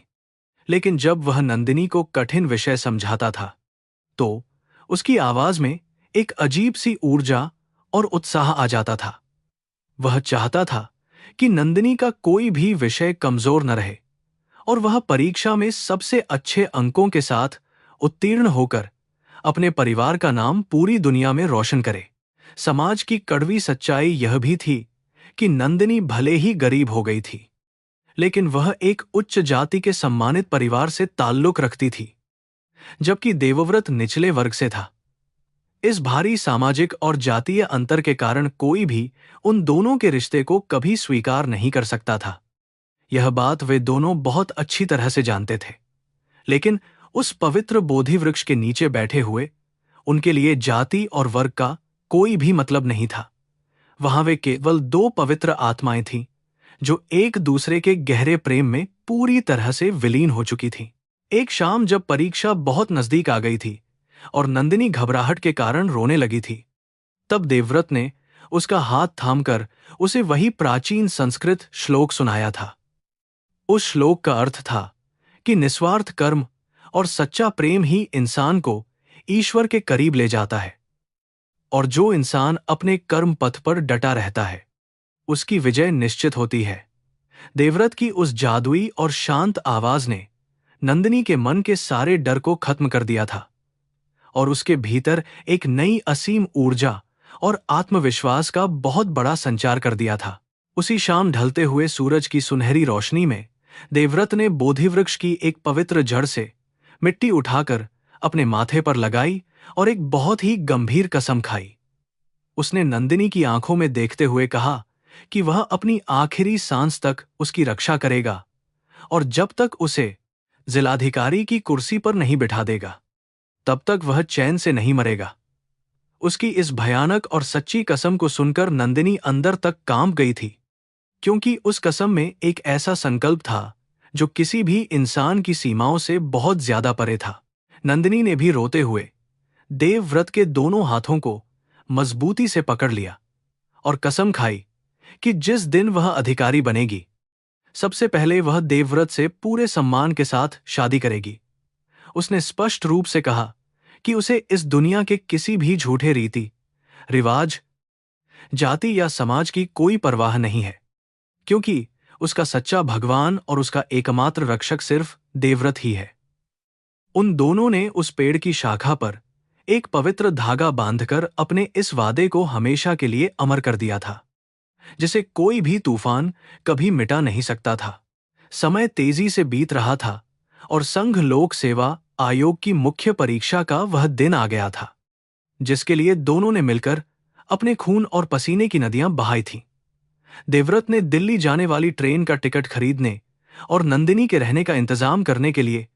लेकिन जब वह नंदिनी को कठिन विषय समझाता था तो उसकी आवाज में एक अजीब सी ऊर्जा और उत्साह आ जाता था। वह चाहता था कि नंदिनी का कोई भी विषय कमजोर न रहे और वह परीक्षा में सबसे अच्छे अंकों के साथ उत्तीर्ण होकर अपने परिवार का नाम पूरी दुनिया में रोशन करे। समाज की कड़वी सच्चाई यह भी थी कि नंदिनी भले ही गरीब हो गई थी, लेकिन वह एक उच्च जाति के सम्मानित परिवार से ताल्लुक रखती थी, जबकि देवव्रत निचले वर्ग से था। इस भारी सामाजिक और जातीय अंतर के कारण कोई भी उन दोनों के रिश्ते को कभी स्वीकार नहीं कर सकता था। यह बात वे दोनों बहुत अच्छी तरह से जानते थे, लेकिन उस पवित्र बोधि वृक्ष के नीचे बैठे हुए उनके लिए जाति और वर्ग का कोई भी मतलब नहीं था। वहां वे केवल दो पवित्र आत्माएं थीं जो एक दूसरे के गहरे प्रेम में पूरी तरह से विलीन हो चुकी थीं। एक शाम जब परीक्षा बहुत नजदीक आ गई थी और नंदिनी घबराहट के कारण रोने लगी थी, तब देवव्रत ने उसका हाथ थामकर उसे वही प्राचीन संस्कृत श्लोक सुनाया था। उस श्लोक का अर्थ था कि निस्वार्थ कर्म और सच्चा प्रेम ही इंसान को ईश्वर के करीब ले जाता है और जो इंसान अपने कर्म पथ पर डटा रहता है उसकी विजय निश्चित होती है। देवव्रत की उस जादुई और शांत आवाज ने नंदिनी के मन के सारे डर को खत्म कर दिया था और उसके भीतर एक नई असीम ऊर्जा और आत्मविश्वास का बहुत बड़ा संचार कर दिया था। उसी शाम ढलते हुए सूरज की सुनहरी रोशनी में देवव्रत ने बोधिवृक्ष की एक पवित्र जड़ से मिट्टी उठाकर अपने माथे पर लगाई और एक बहुत ही गंभीर कसम खाई। उसने नंदिनी की आंखों में देखते हुए कहा कि वह अपनी आखिरी सांस तक उसकी रक्षा करेगा और जब तक उसे जिलाधिकारी की कुर्सी पर नहीं बिठा देगा तब तक वह चैन से नहीं मरेगा। उसकी इस भयानक और सच्ची कसम को सुनकर नंदिनी अंदर तक कांप गई थी, क्योंकि उस कसम में एक ऐसा संकल्प था जो किसी भी इंसान की सीमाओं से बहुत ज्यादा परे था। नंदिनी ने भी रोते हुए देवव्रत के दोनों हाथों को मजबूती से पकड़ लिया और कसम खाई कि जिस दिन वह अधिकारी बनेगी सबसे पहले वह देवव्रत से पूरे सम्मान के साथ शादी करेगी। उसने स्पष्ट रूप से कहा कि उसे इस दुनिया के किसी भी झूठे रीति रिवाज, जाति या समाज की कोई परवाह नहीं है, क्योंकि उसका सच्चा भगवान और उसका एकमात्र रक्षक सिर्फ देवव्रत ही है। उन दोनों ने उस पेड़ की शाखा पर एक पवित्र धागा बांधकर अपने इस वादे को हमेशा के लिए अमर कर दिया था, जिसे कोई भी तूफान कभी मिटा नहीं सकता था। समय तेजी से बीत रहा था और संघ लोक सेवा आयोग की मुख्य परीक्षा का वह दिन आ गया था, जिसके लिए दोनों ने मिलकर अपने खून और पसीने की नदियां बहाई थीं। देवव्रत ने दिल्ली जाने वाली ट्रेन का टिकट खरीदने और नंदिनी के रहने का इंतजाम करने के लिए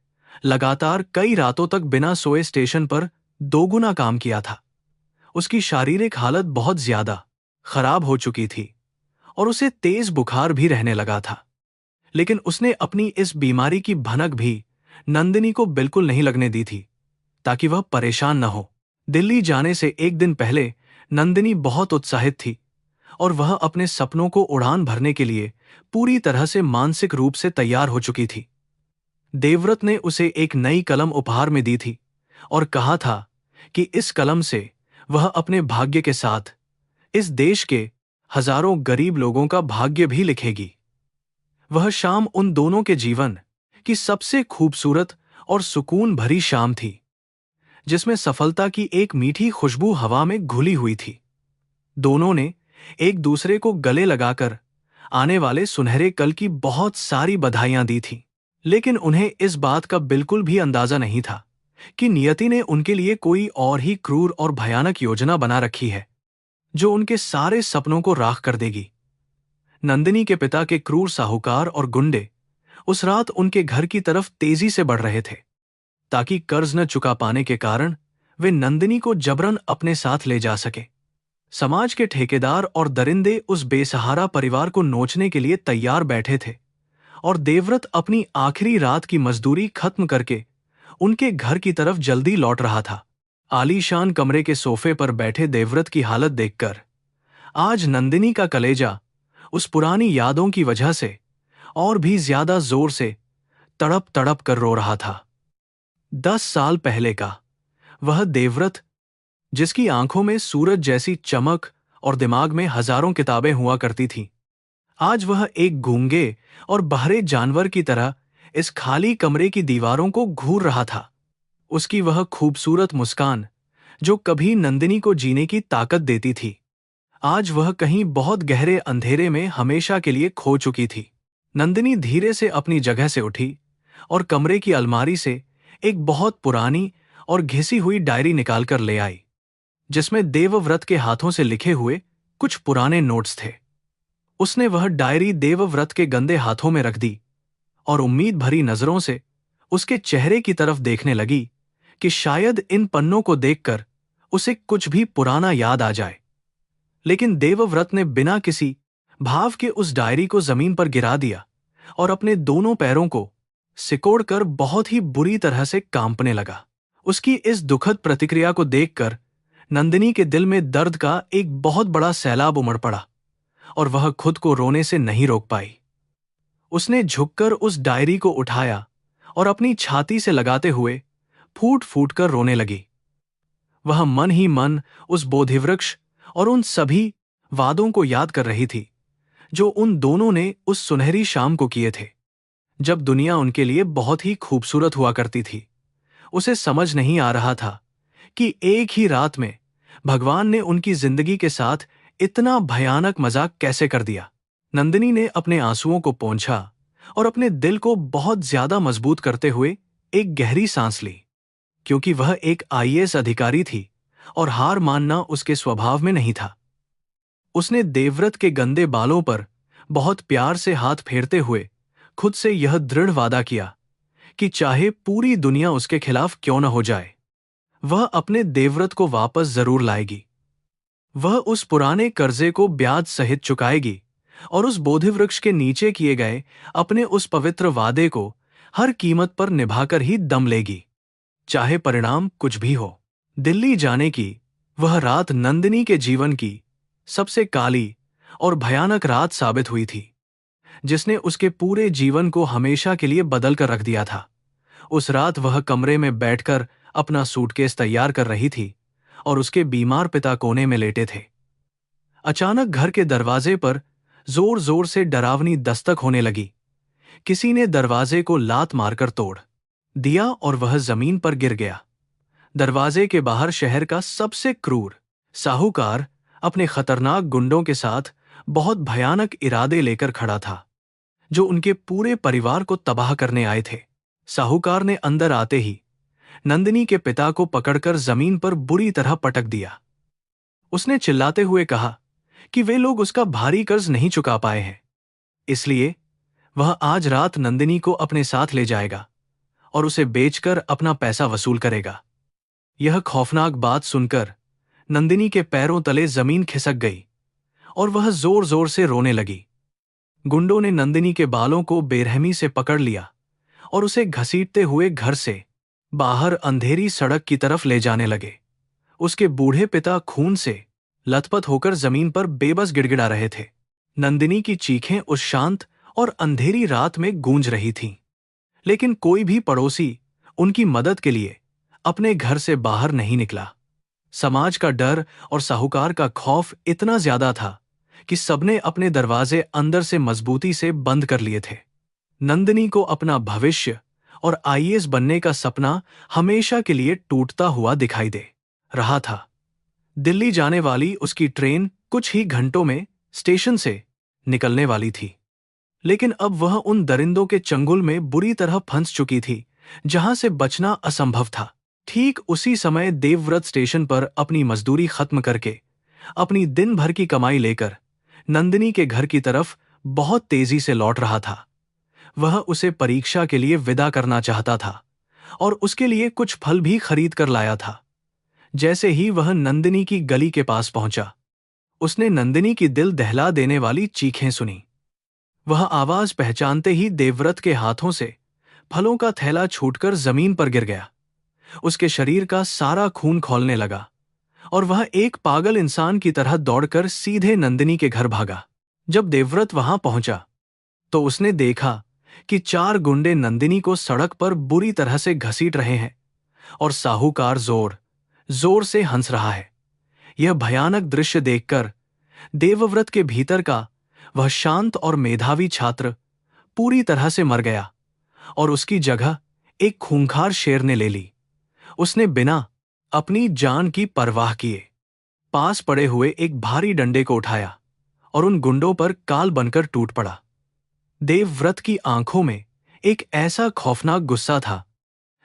लगातार कई रातों तक बिना सोए स्टेशन पर दोगुना काम किया था। उसकी शारीरिक हालत बहुत ज्यादा खराब हो चुकी थी और उसे तेज बुखार भी रहने लगा था, लेकिन उसने अपनी इस बीमारी की भनक भी नंदिनी को बिल्कुल नहीं लगने दी थी, ताकि वह परेशान न हो। दिल्ली जाने से एक दिन पहले नंदिनी बहुत उत्साहित थी और वह अपने सपनों को उड़ान भरने के लिए पूरी तरह से मानसिक रूप से तैयार हो चुकी थी। देवव्रत ने उसे एक नई कलम उपहार में दी थी और कहा था कि इस कलम से वह अपने भाग्य के साथ इस देश के हजारों गरीब लोगों का भाग्य भी लिखेगी। वह शाम उन दोनों के जीवन की सबसे खूबसूरत और सुकून भरी शाम थी, जिसमें सफलता की एक मीठी खुशबू हवा में घुली हुई थी। दोनों ने एक दूसरे को गले लगाकर आने वाले सुनहरे कल की बहुत सारी बधाइयां दी थीं, लेकिन उन्हें इस बात का बिल्कुल भी अंदाजा नहीं था कि नियति ने उनके लिए कोई और ही क्रूर और भयानक योजना बना रखी है, जो उनके सारे सपनों को राख कर देगी। नंदिनी के पिता के क्रूर साहूकार और गुंडे उस रात उनके घर की तरफ तेजी से बढ़ रहे थे, ताकि कर्ज न चुका पाने के कारण वे नंदिनी को जबरन अपने साथ ले जा सके। समाज के ठेकेदार और दरिंदे उस बेसहारा परिवार को नोचने के लिए तैयार बैठे थे और देवव्रत अपनी आखिरी रात की मजदूरी खत्म करके उनके घर की तरफ जल्दी लौट रहा था। आलीशान कमरे के सोफे पर बैठे देवव्रत की हालत देखकर आज नंदिनी का कलेजा उस पुरानी यादों की वजह से और भी ज्यादा जोर से तड़प तड़प कर रो रहा था। 10 साल पहले का वह देवव्रत, जिसकी आंखों में सूरज जैसी चमक और दिमाग में हजारों किताबें हुआ करती थीं, आज वह एक गूंगे और बहरे जानवर की तरह इस खाली कमरे की दीवारों को घूर रहा था। उसकी वह खूबसूरत मुस्कान, जो कभी नंदिनी को जीने की ताकत देती थी, आज वह कहीं बहुत गहरे अंधेरे में हमेशा के लिए खो चुकी थी। नंदिनी धीरे से अपनी जगह से उठी और कमरे की अलमारी से एक बहुत पुरानी और घिसी हुई डायरी निकालकर ले आई, जिसमें देवव्रत के हाथों से लिखे हुए कुछ पुराने नोट्स थे। उसने वह डायरी देवव्रत के गंदे हाथों में रख दी और उम्मीद भरी नजरों से उसके चेहरे की तरफ देखने लगी कि शायद इन पन्नों को देखकर उसे कुछ भी पुराना याद आ जाए। लेकिन देवव्रत ने बिना किसी भाव के उस डायरी को जमीन पर गिरा दिया और अपने दोनों पैरों को सिकोड़कर बहुत ही बुरी तरह से कांपने लगा। उसकी इस दुखद प्रतिक्रिया को देखकर नंदिनी के दिल में दर्द का एक बहुत बड़ा सैलाब उमड़ पड़ा और वह खुद को रोने से नहीं रोक पाई। उसने झुककर उस डायरी को उठाया और अपनी छाती से लगाते हुए फूट फूट कर रोने लगी। वह मन ही मन उस बोधिवृक्ष और उन सभी वादों को याद कर रही थी जो उन दोनों ने उस सुनहरी शाम को किए थे, जब दुनिया उनके लिए बहुत ही खूबसूरत हुआ करती थी। उसे समझ नहीं आ रहा था कि एक ही रात में भगवान ने उनकी जिंदगी के साथ इतना भयानक मजाक कैसे कर दिया। नंदिनी ने अपने आंसुओं को पोंछा और अपने दिल को बहुत ज्यादा मजबूत करते हुए एक गहरी सांस ली, क्योंकि वह एक आईएएस अधिकारी थी और हार मानना उसके स्वभाव में नहीं था। उसने देवव्रत के गंदे बालों पर बहुत प्यार से हाथ फेरते हुए खुद से यह दृढ़ वादा किया कि चाहे पूरी दुनिया उसके खिलाफ क्यों न हो जाए, वह अपने देवव्रत को वापस जरूर लाएगी। वह उस पुराने कर्जे को ब्याज सहित चुकाएगी और उस बोधिवृक्ष के नीचे किए गए अपने उस पवित्र वादे को हर कीमत पर निभाकर ही दम लेगी, चाहे परिणाम कुछ भी हो। दिल्ली जाने की वह रात नंदिनी के जीवन की सबसे काली और भयानक रात साबित हुई थी, जिसने उसके पूरे जीवन को हमेशा के लिए बदल कर रख दिया था। उस रात वह कमरे में बैठकर अपना सूटकेस तैयार कर रही थी और उसके बीमार पिता कोने में लेटे थे। अचानक घर के दरवाजे पर जोर जोर से डरावनी दस्तक होने लगी। किसी ने दरवाजे को लात मारकर तोड़ दिया और वह जमीन पर गिर गया। दरवाजे के बाहर शहर का सबसे क्रूर साहूकार अपने खतरनाक गुंडों के साथ बहुत भयानक इरादे लेकर खड़ा था, जो उनके पूरे परिवार को तबाह करने आए थे। साहूकार ने अंदर आते ही नंदिनी के पिता को पकड़कर जमीन पर बुरी तरह पटक दिया। उसने चिल्लाते हुए कहा कि वे लोग उसका भारी कर्ज नहीं चुका पाए हैं, इसलिए वह आज रात नंदिनी को अपने साथ ले जाएगा और उसे बेचकर अपना पैसा वसूल करेगा। यह खौफनाक बात सुनकर नंदिनी के पैरों तले जमीन खिसक गई और वह जोर जोर से रोने लगी। गुंडों ने नंदिनी के बालों को बेरहमी से पकड़ लिया और उसे घसीटते हुए घर से बाहर अंधेरी सड़क की तरफ ले जाने लगे। उसके बूढ़े पिता खून से लथपथ होकर जमीन पर बेबस गिड़गिड़ा रहे थे। नंदिनी की चीखें उस शांत और अंधेरी रात में गूंज रही थीं, लेकिन कोई भी पड़ोसी उनकी मदद के लिए अपने घर से बाहर नहीं निकला। समाज का डर और साहूकार का खौफ इतना ज्यादा था कि सबने अपने दरवाजे अंदर से मजबूती से बंद कर लिए थे। नंदिनी को अपना भविष्य और आईएएस बनने का सपना हमेशा के लिए टूटता हुआ दिखाई दे रहा था। दिल्ली जाने वाली उसकी ट्रेन कुछ ही घंटों में स्टेशन से निकलने वाली थी, लेकिन अब वह उन दरिंदों के चंगुल में बुरी तरह फंस चुकी थी, जहां से बचना असंभव था। ठीक उसी समय देवव्रत स्टेशन पर अपनी मजदूरी खत्म करके अपनी दिन भर की कमाई लेकर नंदिनी के घर की तरफ बहुत तेजी से लौट रहा था। वह उसे परीक्षा के लिए विदा करना चाहता था और उसके लिए कुछ फल भी खरीद कर लाया था। जैसे ही वह नंदिनी की गली के पास पहुंचा, उसने नंदिनी की दिल दहला देने वाली चीखें सुनी। वह आवाज पहचानते ही देवव्रत के हाथों से फलों का थैला छूटकर जमीन पर गिर गया। उसके शरीर का सारा खून खौलने लगा और वह एक पागल इंसान की तरह दौड़कर सीधे नंदिनी के घर भागा। जब देवव्रत वहां पहुंचा तो उसने देखा कि 4 गुंडे नंदिनी को सड़क पर बुरी तरह से घसीट रहे हैं और साहूकार जोर जोर से हंस रहा है। यह भयानक दृश्य देखकर देवव्रत के भीतर का वह शांत और मेधावी छात्र पूरी तरह से मर गया और उसकी जगह एक खूंखार शेर ने ले ली। उसने बिना अपनी जान की परवाह किए पास पड़े हुए एक भारी डंडे को उठाया और उन गुंडों पर काल बनकर टूट पड़ा। देवव्रत की आंखों में एक ऐसा खौफनाक गुस्सा था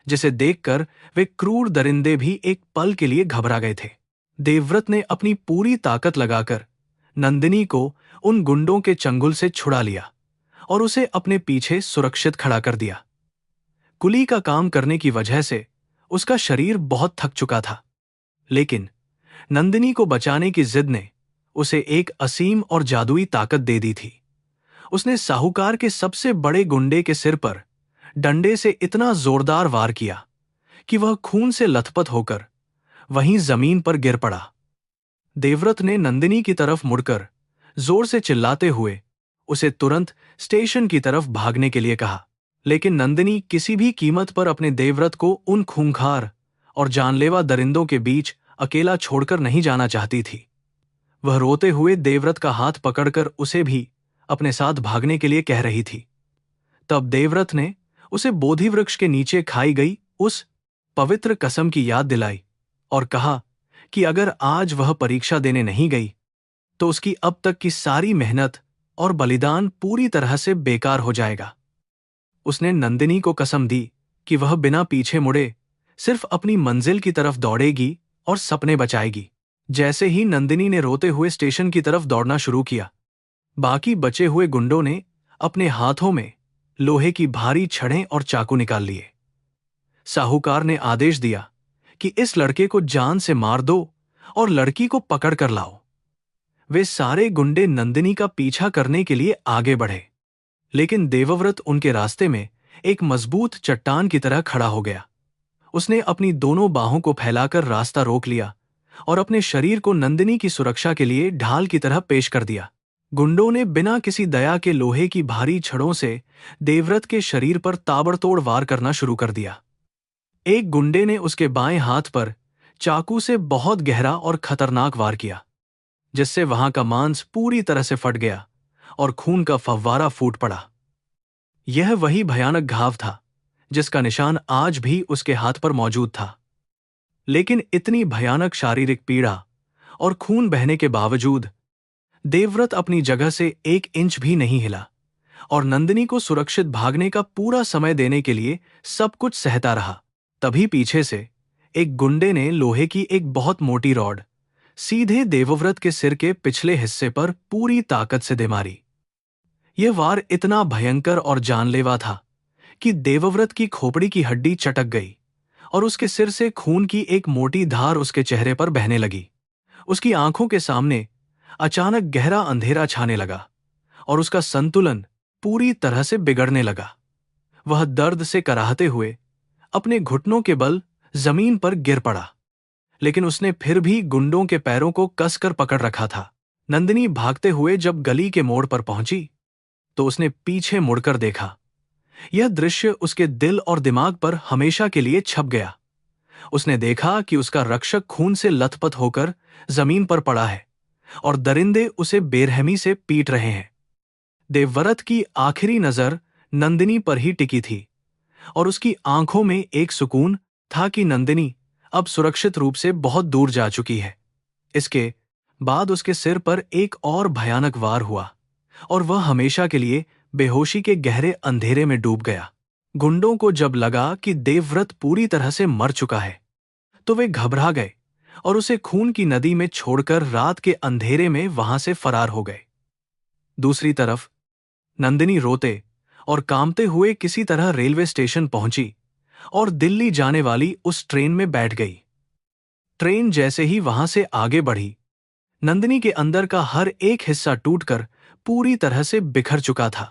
जिसे देखकर वे क्रूर दरिंदे भी एक पल के लिए घबरा गए थे। देवव्रत ने अपनी पूरी ताकत लगाकर नंदिनी को उन गुंडों के चंगुल से छुड़ा लिया और उसे अपने पीछे सुरक्षित खड़ा कर दिया। कुली का काम करने की वजह से उसका शरीर बहुत थक चुका था, लेकिन नंदिनी को बचाने की जिद ने उसे एक असीम और जादुई ताकत दे दी थी। उसने साहूकार के सबसे बड़े गुंडे के सिर पर डंडे से इतना जोरदार वार किया कि वह खून से लथपथ होकर वहीं जमीन पर गिर पड़ा। देवव्रत ने नंदिनी की तरफ मुड़कर जोर से चिल्लाते हुए उसे तुरंत स्टेशन की तरफ भागने के लिए कहा, लेकिन नंदिनी किसी भी कीमत पर अपने देवव्रत को उन खूंखार और जानलेवा दरिंदों के बीच अकेला छोड़कर नहीं जाना चाहती थी। वह रोते हुए देवव्रत का हाथ पकड़कर उसे भी अपने साथ भागने के लिए कह रही थी। तब देवव्रत ने उसे बोधि वृक्ष के नीचे खाई गई उस पवित्र कसम की याद दिलाई और कहा कि अगर आज वह परीक्षा देने नहीं गई तो उसकी अब तक की सारी मेहनत और बलिदान पूरी तरह से बेकार हो जाएगा। उसने नंदिनी को कसम दी कि वह बिना पीछे मुड़े सिर्फ अपनी मंजिल की तरफ दौड़ेगी और सपने बचाएगी। जैसे ही नंदिनी ने रोते हुए स्टेशन की तरफ दौड़ना शुरू किया, बाकी बचे हुए गुंडों ने अपने हाथों में लोहे की भारी छड़ें और चाकू निकाल लिए। साहूकार ने आदेश दिया कि इस लड़के को जान से मार दो और लड़की को पकड़ कर लाओ। वे सारे गुंडे नंदिनी का पीछा करने के लिए आगे बढ़े, लेकिन देवव्रत उनके रास्ते में एक मजबूत चट्टान की तरह खड़ा हो गया। उसने अपनी दोनों बाहों को फैलाकर रास्ता रोक लिया और अपने शरीर को नंदिनी की सुरक्षा के लिए ढाल की तरह पेश कर दिया। गुंडों ने बिना किसी दया के लोहे की भारी छड़ों से देवव्रत के शरीर पर ताबड़तोड़ वार करना शुरू कर दिया। एक गुंडे ने उसके बाएं हाथ पर चाकू से बहुत गहरा और खतरनाक वार किया, जिससे वहां का मांस पूरी तरह से फट गया और खून का फव्वारा फूट पड़ा। यह वही भयानक घाव था जिसका निशान आज भी उसके हाथ पर मौजूद था। लेकिन इतनी भयानक शारीरिक पीड़ा और खून बहने के बावजूद देवव्रत अपनी जगह से 1 इंच भी नहीं हिला और नंदिनी को सुरक्षित भागने का पूरा समय देने के लिए सब कुछ सहता रहा। तभी पीछे से एक गुंडे ने लोहे की एक बहुत मोटी रॉड सीधे देवव्रत के सिर के पिछले हिस्से पर पूरी ताकत से दे मारी। यह वार इतना भयंकर और जानलेवा था कि देवव्रत की खोपड़ी की हड्डी चटक गई और उसके सिर से खून की एक मोटी धार उसके चेहरे पर बहने लगी। उसकी आंखों के सामने अचानक गहरा अंधेरा छाने लगा और उसका संतुलन पूरी तरह से बिगड़ने लगा। वह दर्द से कराहते हुए अपने घुटनों के बल जमीन पर गिर पड़ा, लेकिन उसने फिर भी गुंडों के पैरों को कसकर पकड़ रखा था। नंदिनी भागते हुए जब गली के मोड़ पर पहुंची तो उसने पीछे मुड़कर देखा। यह दृश्य उसके दिल और दिमाग पर हमेशा के लिए छप गया। उसने देखा कि उसका रक्षक खून से लथपथ होकर जमीन पर पड़ा है और दरिंदे उसे बेरहमी से पीट रहे हैं। देवव्रत की आखिरी नजर नंदिनी पर ही टिकी थी और उसकी आंखों में एक सुकून था कि नंदिनी अब सुरक्षित रूप से बहुत दूर जा चुकी है। इसके बाद उसके सिर पर एक और भयानक वार हुआ और वह हमेशा के लिए बेहोशी के गहरे अंधेरे में डूब गया। गुंडों को जब लगा कि देवव्रत पूरी तरह से मर चुका है तो वे घबरा गए और उसे खून की नदी में छोड़कर रात के अंधेरे में वहां से फरार हो गए। दूसरी तरफ नंदिनी रोते और कांपते हुए किसी तरह रेलवे स्टेशन पहुंची और दिल्ली जाने वाली उस ट्रेन में बैठ गई। ट्रेन जैसे ही वहां से आगे बढ़ी, नंदिनी के अंदर का हर एक हिस्सा टूटकर पूरी तरह से बिखर चुका था।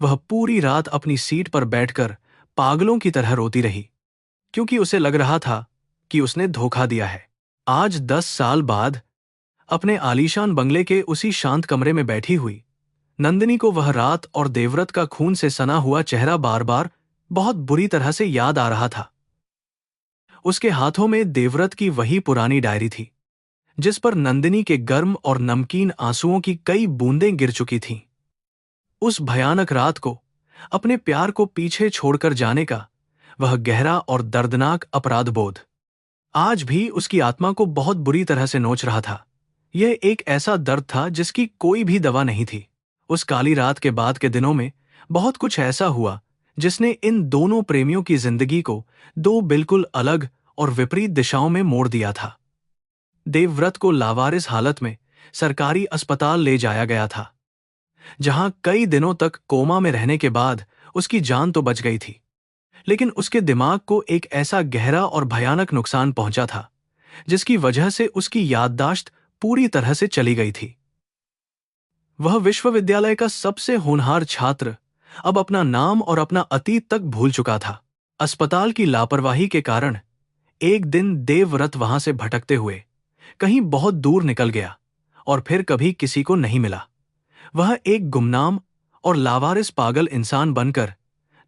वह पूरी रात अपनी सीट पर बैठकर पागलों की तरह रोती रही, क्योंकि उसे लग रहा था कि उसने धोखा दिया है। आज 10 साल बाद अपने आलीशान बंगले के उसी शांत कमरे में बैठी हुई नंदिनी को वह रात और देवव्रत का खून से सना हुआ चेहरा बार बार बहुत बुरी तरह से याद आ रहा था। उसके हाथों में देवव्रत की वही पुरानी डायरी थी जिस पर नंदिनी के गर्म और नमकीन आंसुओं की कई बूंदें गिर चुकी थीं। उस भयानक रात को अपने प्यार को पीछे छोड़कर जाने का वह गहरा और दर्दनाक अपराध बोध आज भी उसकी आत्मा को बहुत बुरी तरह से नोच रहा था। यह एक ऐसा दर्द था जिसकी कोई भी दवा नहीं थी। उस काली रात के बाद के दिनों में बहुत कुछ ऐसा हुआ जिसने इन दोनों प्रेमियों की जिंदगी को दो बिल्कुल अलग और विपरीत दिशाओं में मोड़ दिया था। देवव्रत को लावारिस हालत में सरकारी अस्पताल ले जाया गया था, जहां कई दिनों तक कोमा में रहने के बाद उसकी जान तो बच गई थी, लेकिन उसके दिमाग को एक ऐसा गहरा और भयानक नुकसान पहुंचा था जिसकी वजह से उसकी याददाश्त पूरी तरह से चली गई थी। वह विश्वविद्यालय का सबसे होनहार छात्र अब अपना नाम और अपना अतीत तक भूल चुका था। अस्पताल की लापरवाही के कारण एक दिन देवव्रत वहां से भटकते हुए कहीं बहुत दूर निकल गया और फिर कभी किसी को नहीं मिला। वह एक गुमनाम और लावारिस पागल इंसान बनकर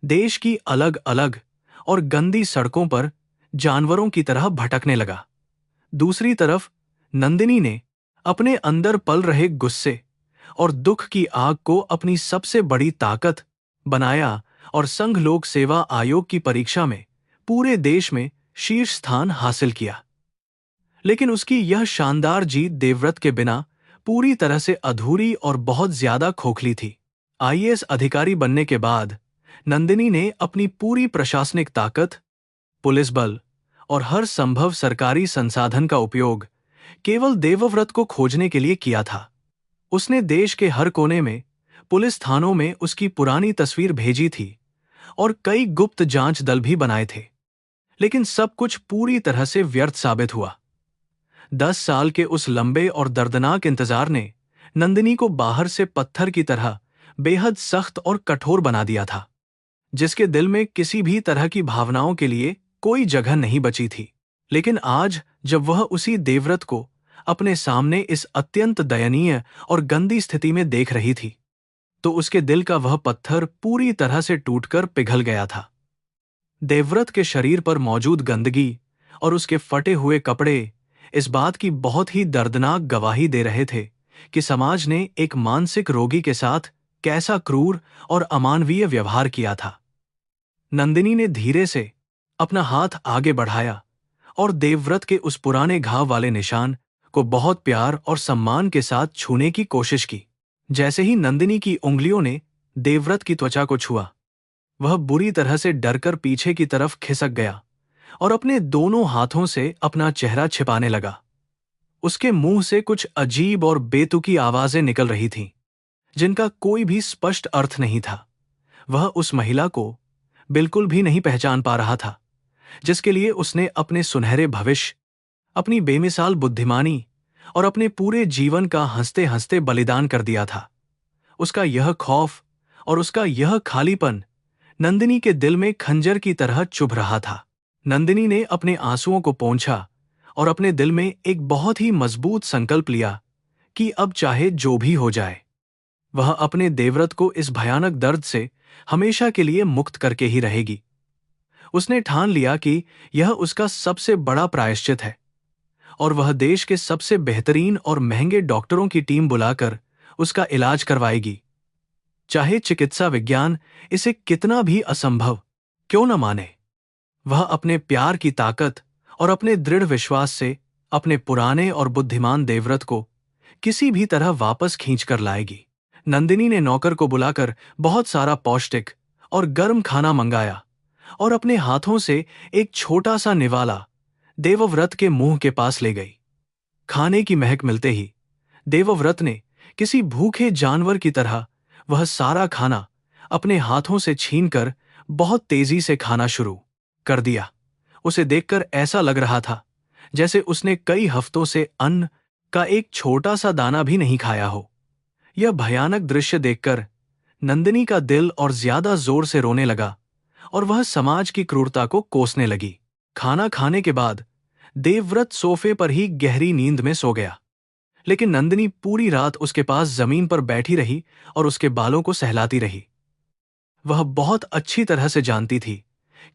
देश की अलग अलग और गंदी सड़कों पर जानवरों की तरह भटकने लगा। दूसरी तरफ नंदिनी ने अपने अंदर पल रहे गुस्से और दुख की आग को अपनी सबसे बड़ी ताकत बनाया और संघ लोक सेवा आयोग की परीक्षा में पूरे देश में शीर्ष स्थान हासिल किया। लेकिन उसकी यह शानदार जीत देवव्रत के बिना पूरी तरह से अधूरी और बहुत ज्यादा खोखली थी। आईएएस अधिकारी बनने के बाद नंदिनी ने अपनी पूरी प्रशासनिक ताकत, पुलिस बल और हर संभव सरकारी संसाधन का उपयोग केवल देवव्रत को खोजने के लिए किया था। उसने देश के हर कोने में पुलिस थानों में उसकी पुरानी तस्वीर भेजी थी और कई गुप्त जांच दल भी बनाए थे, लेकिन सब कुछ पूरी तरह से व्यर्थ साबित हुआ। 10 साल के उस लंबे और दर्दनाक इंतजार ने नंदिनी को बाहर से पत्थर की तरह बेहद सख्त और कठोर बना दिया था, जिसके दिल में किसी भी तरह की भावनाओं के लिए कोई जगह नहीं बची थी। लेकिन आज जब वह उसी देवव्रत को अपने सामने इस अत्यंत दयनीय और गंदी स्थिति में देख रही थी, तो उसके दिल का वह पत्थर पूरी तरह से टूटकर पिघल गया था। देवव्रत के शरीर पर मौजूद गंदगी और उसके फटे हुए कपड़े इस बात की बहुत ही दर्दनाक गवाही दे रहे थे कि समाज ने एक मानसिक रोगी के साथ कैसा क्रूर और अमानवीय व्यवहार किया था। नंदिनी ने धीरे से अपना हाथ आगे बढ़ाया और देवव्रत के उस पुराने घाव वाले निशान को बहुत प्यार और सम्मान के साथ छूने की कोशिश की। जैसे ही नंदिनी की उंगलियों ने देवव्रत की त्वचा को छुआ, वह बुरी तरह से डरकर पीछे की तरफ खिसक गया और अपने दोनों हाथों से अपना चेहरा छिपाने लगा। उसके मुंह से कुछ अजीब और बेतुकी आवाजें निकल रही थीं, जिनका कोई भी स्पष्ट अर्थ नहीं था। वह उस महिला को बिल्कुल भी नहीं पहचान पा रहा था, जिसके लिए उसने अपने सुनहरे भविष्य, अपनी बेमिसाल बुद्धिमानी और अपने पूरे जीवन का हंसते हंसते बलिदान कर दिया था। उसका यह खौफ और उसका यह खालीपन नंदिनी के दिल में खंजर की तरह चुभ रहा था। नंदिनी ने अपने आंसुओं को पोंछा और अपने दिल में एक बहुत ही मजबूत संकल्प लिया कि अब चाहे जो भी हो जाए, वह अपने देवव्रत को इस भयानक दर्द से हमेशा के लिए मुक्त करके ही रहेगी। उसने ठान लिया कि यह उसका सबसे बड़ा प्रायश्चित है और वह देश के सबसे बेहतरीन और महंगे डॉक्टरों की टीम बुलाकर उसका इलाज करवाएगी, चाहे चिकित्सा विज्ञान इसे कितना भी असंभव क्यों न माने। वह अपने प्यार की ताकत और अपने दृढ़ विश्वास से अपने पुराने और बुद्धिमान देवव्रत को किसी भी तरह वापस खींच कर लाएगी। नंदिनी ने नौकर को बुलाकर बहुत सारा पौष्टिक और गर्म खाना मंगाया और अपने हाथों से एक छोटा सा निवाला देवव्रत के मुंह के पास ले गई। खाने की महक मिलते ही देवव्रत ने किसी भूखे जानवर की तरह वह सारा खाना अपने हाथों से छीनकर बहुत तेजी से खाना शुरू कर दिया। उसे देखकर ऐसा लग रहा था जैसे उसने कई हफ्तों से अन्न का एक छोटा सा दाना भी नहीं खाया हो। यह भयानक दृश्य देखकर नंदिनी का दिल और ज्यादा जोर से रोने लगा और वह समाज की क्रूरता को कोसने लगी। खाना खाने के बाद देवव्रत सोफे पर ही गहरी नींद में सो गया, लेकिन नंदिनी पूरी रात उसके पास जमीन पर बैठी रही और उसके बालों को सहलाती रही। वह बहुत अच्छी तरह से जानती थी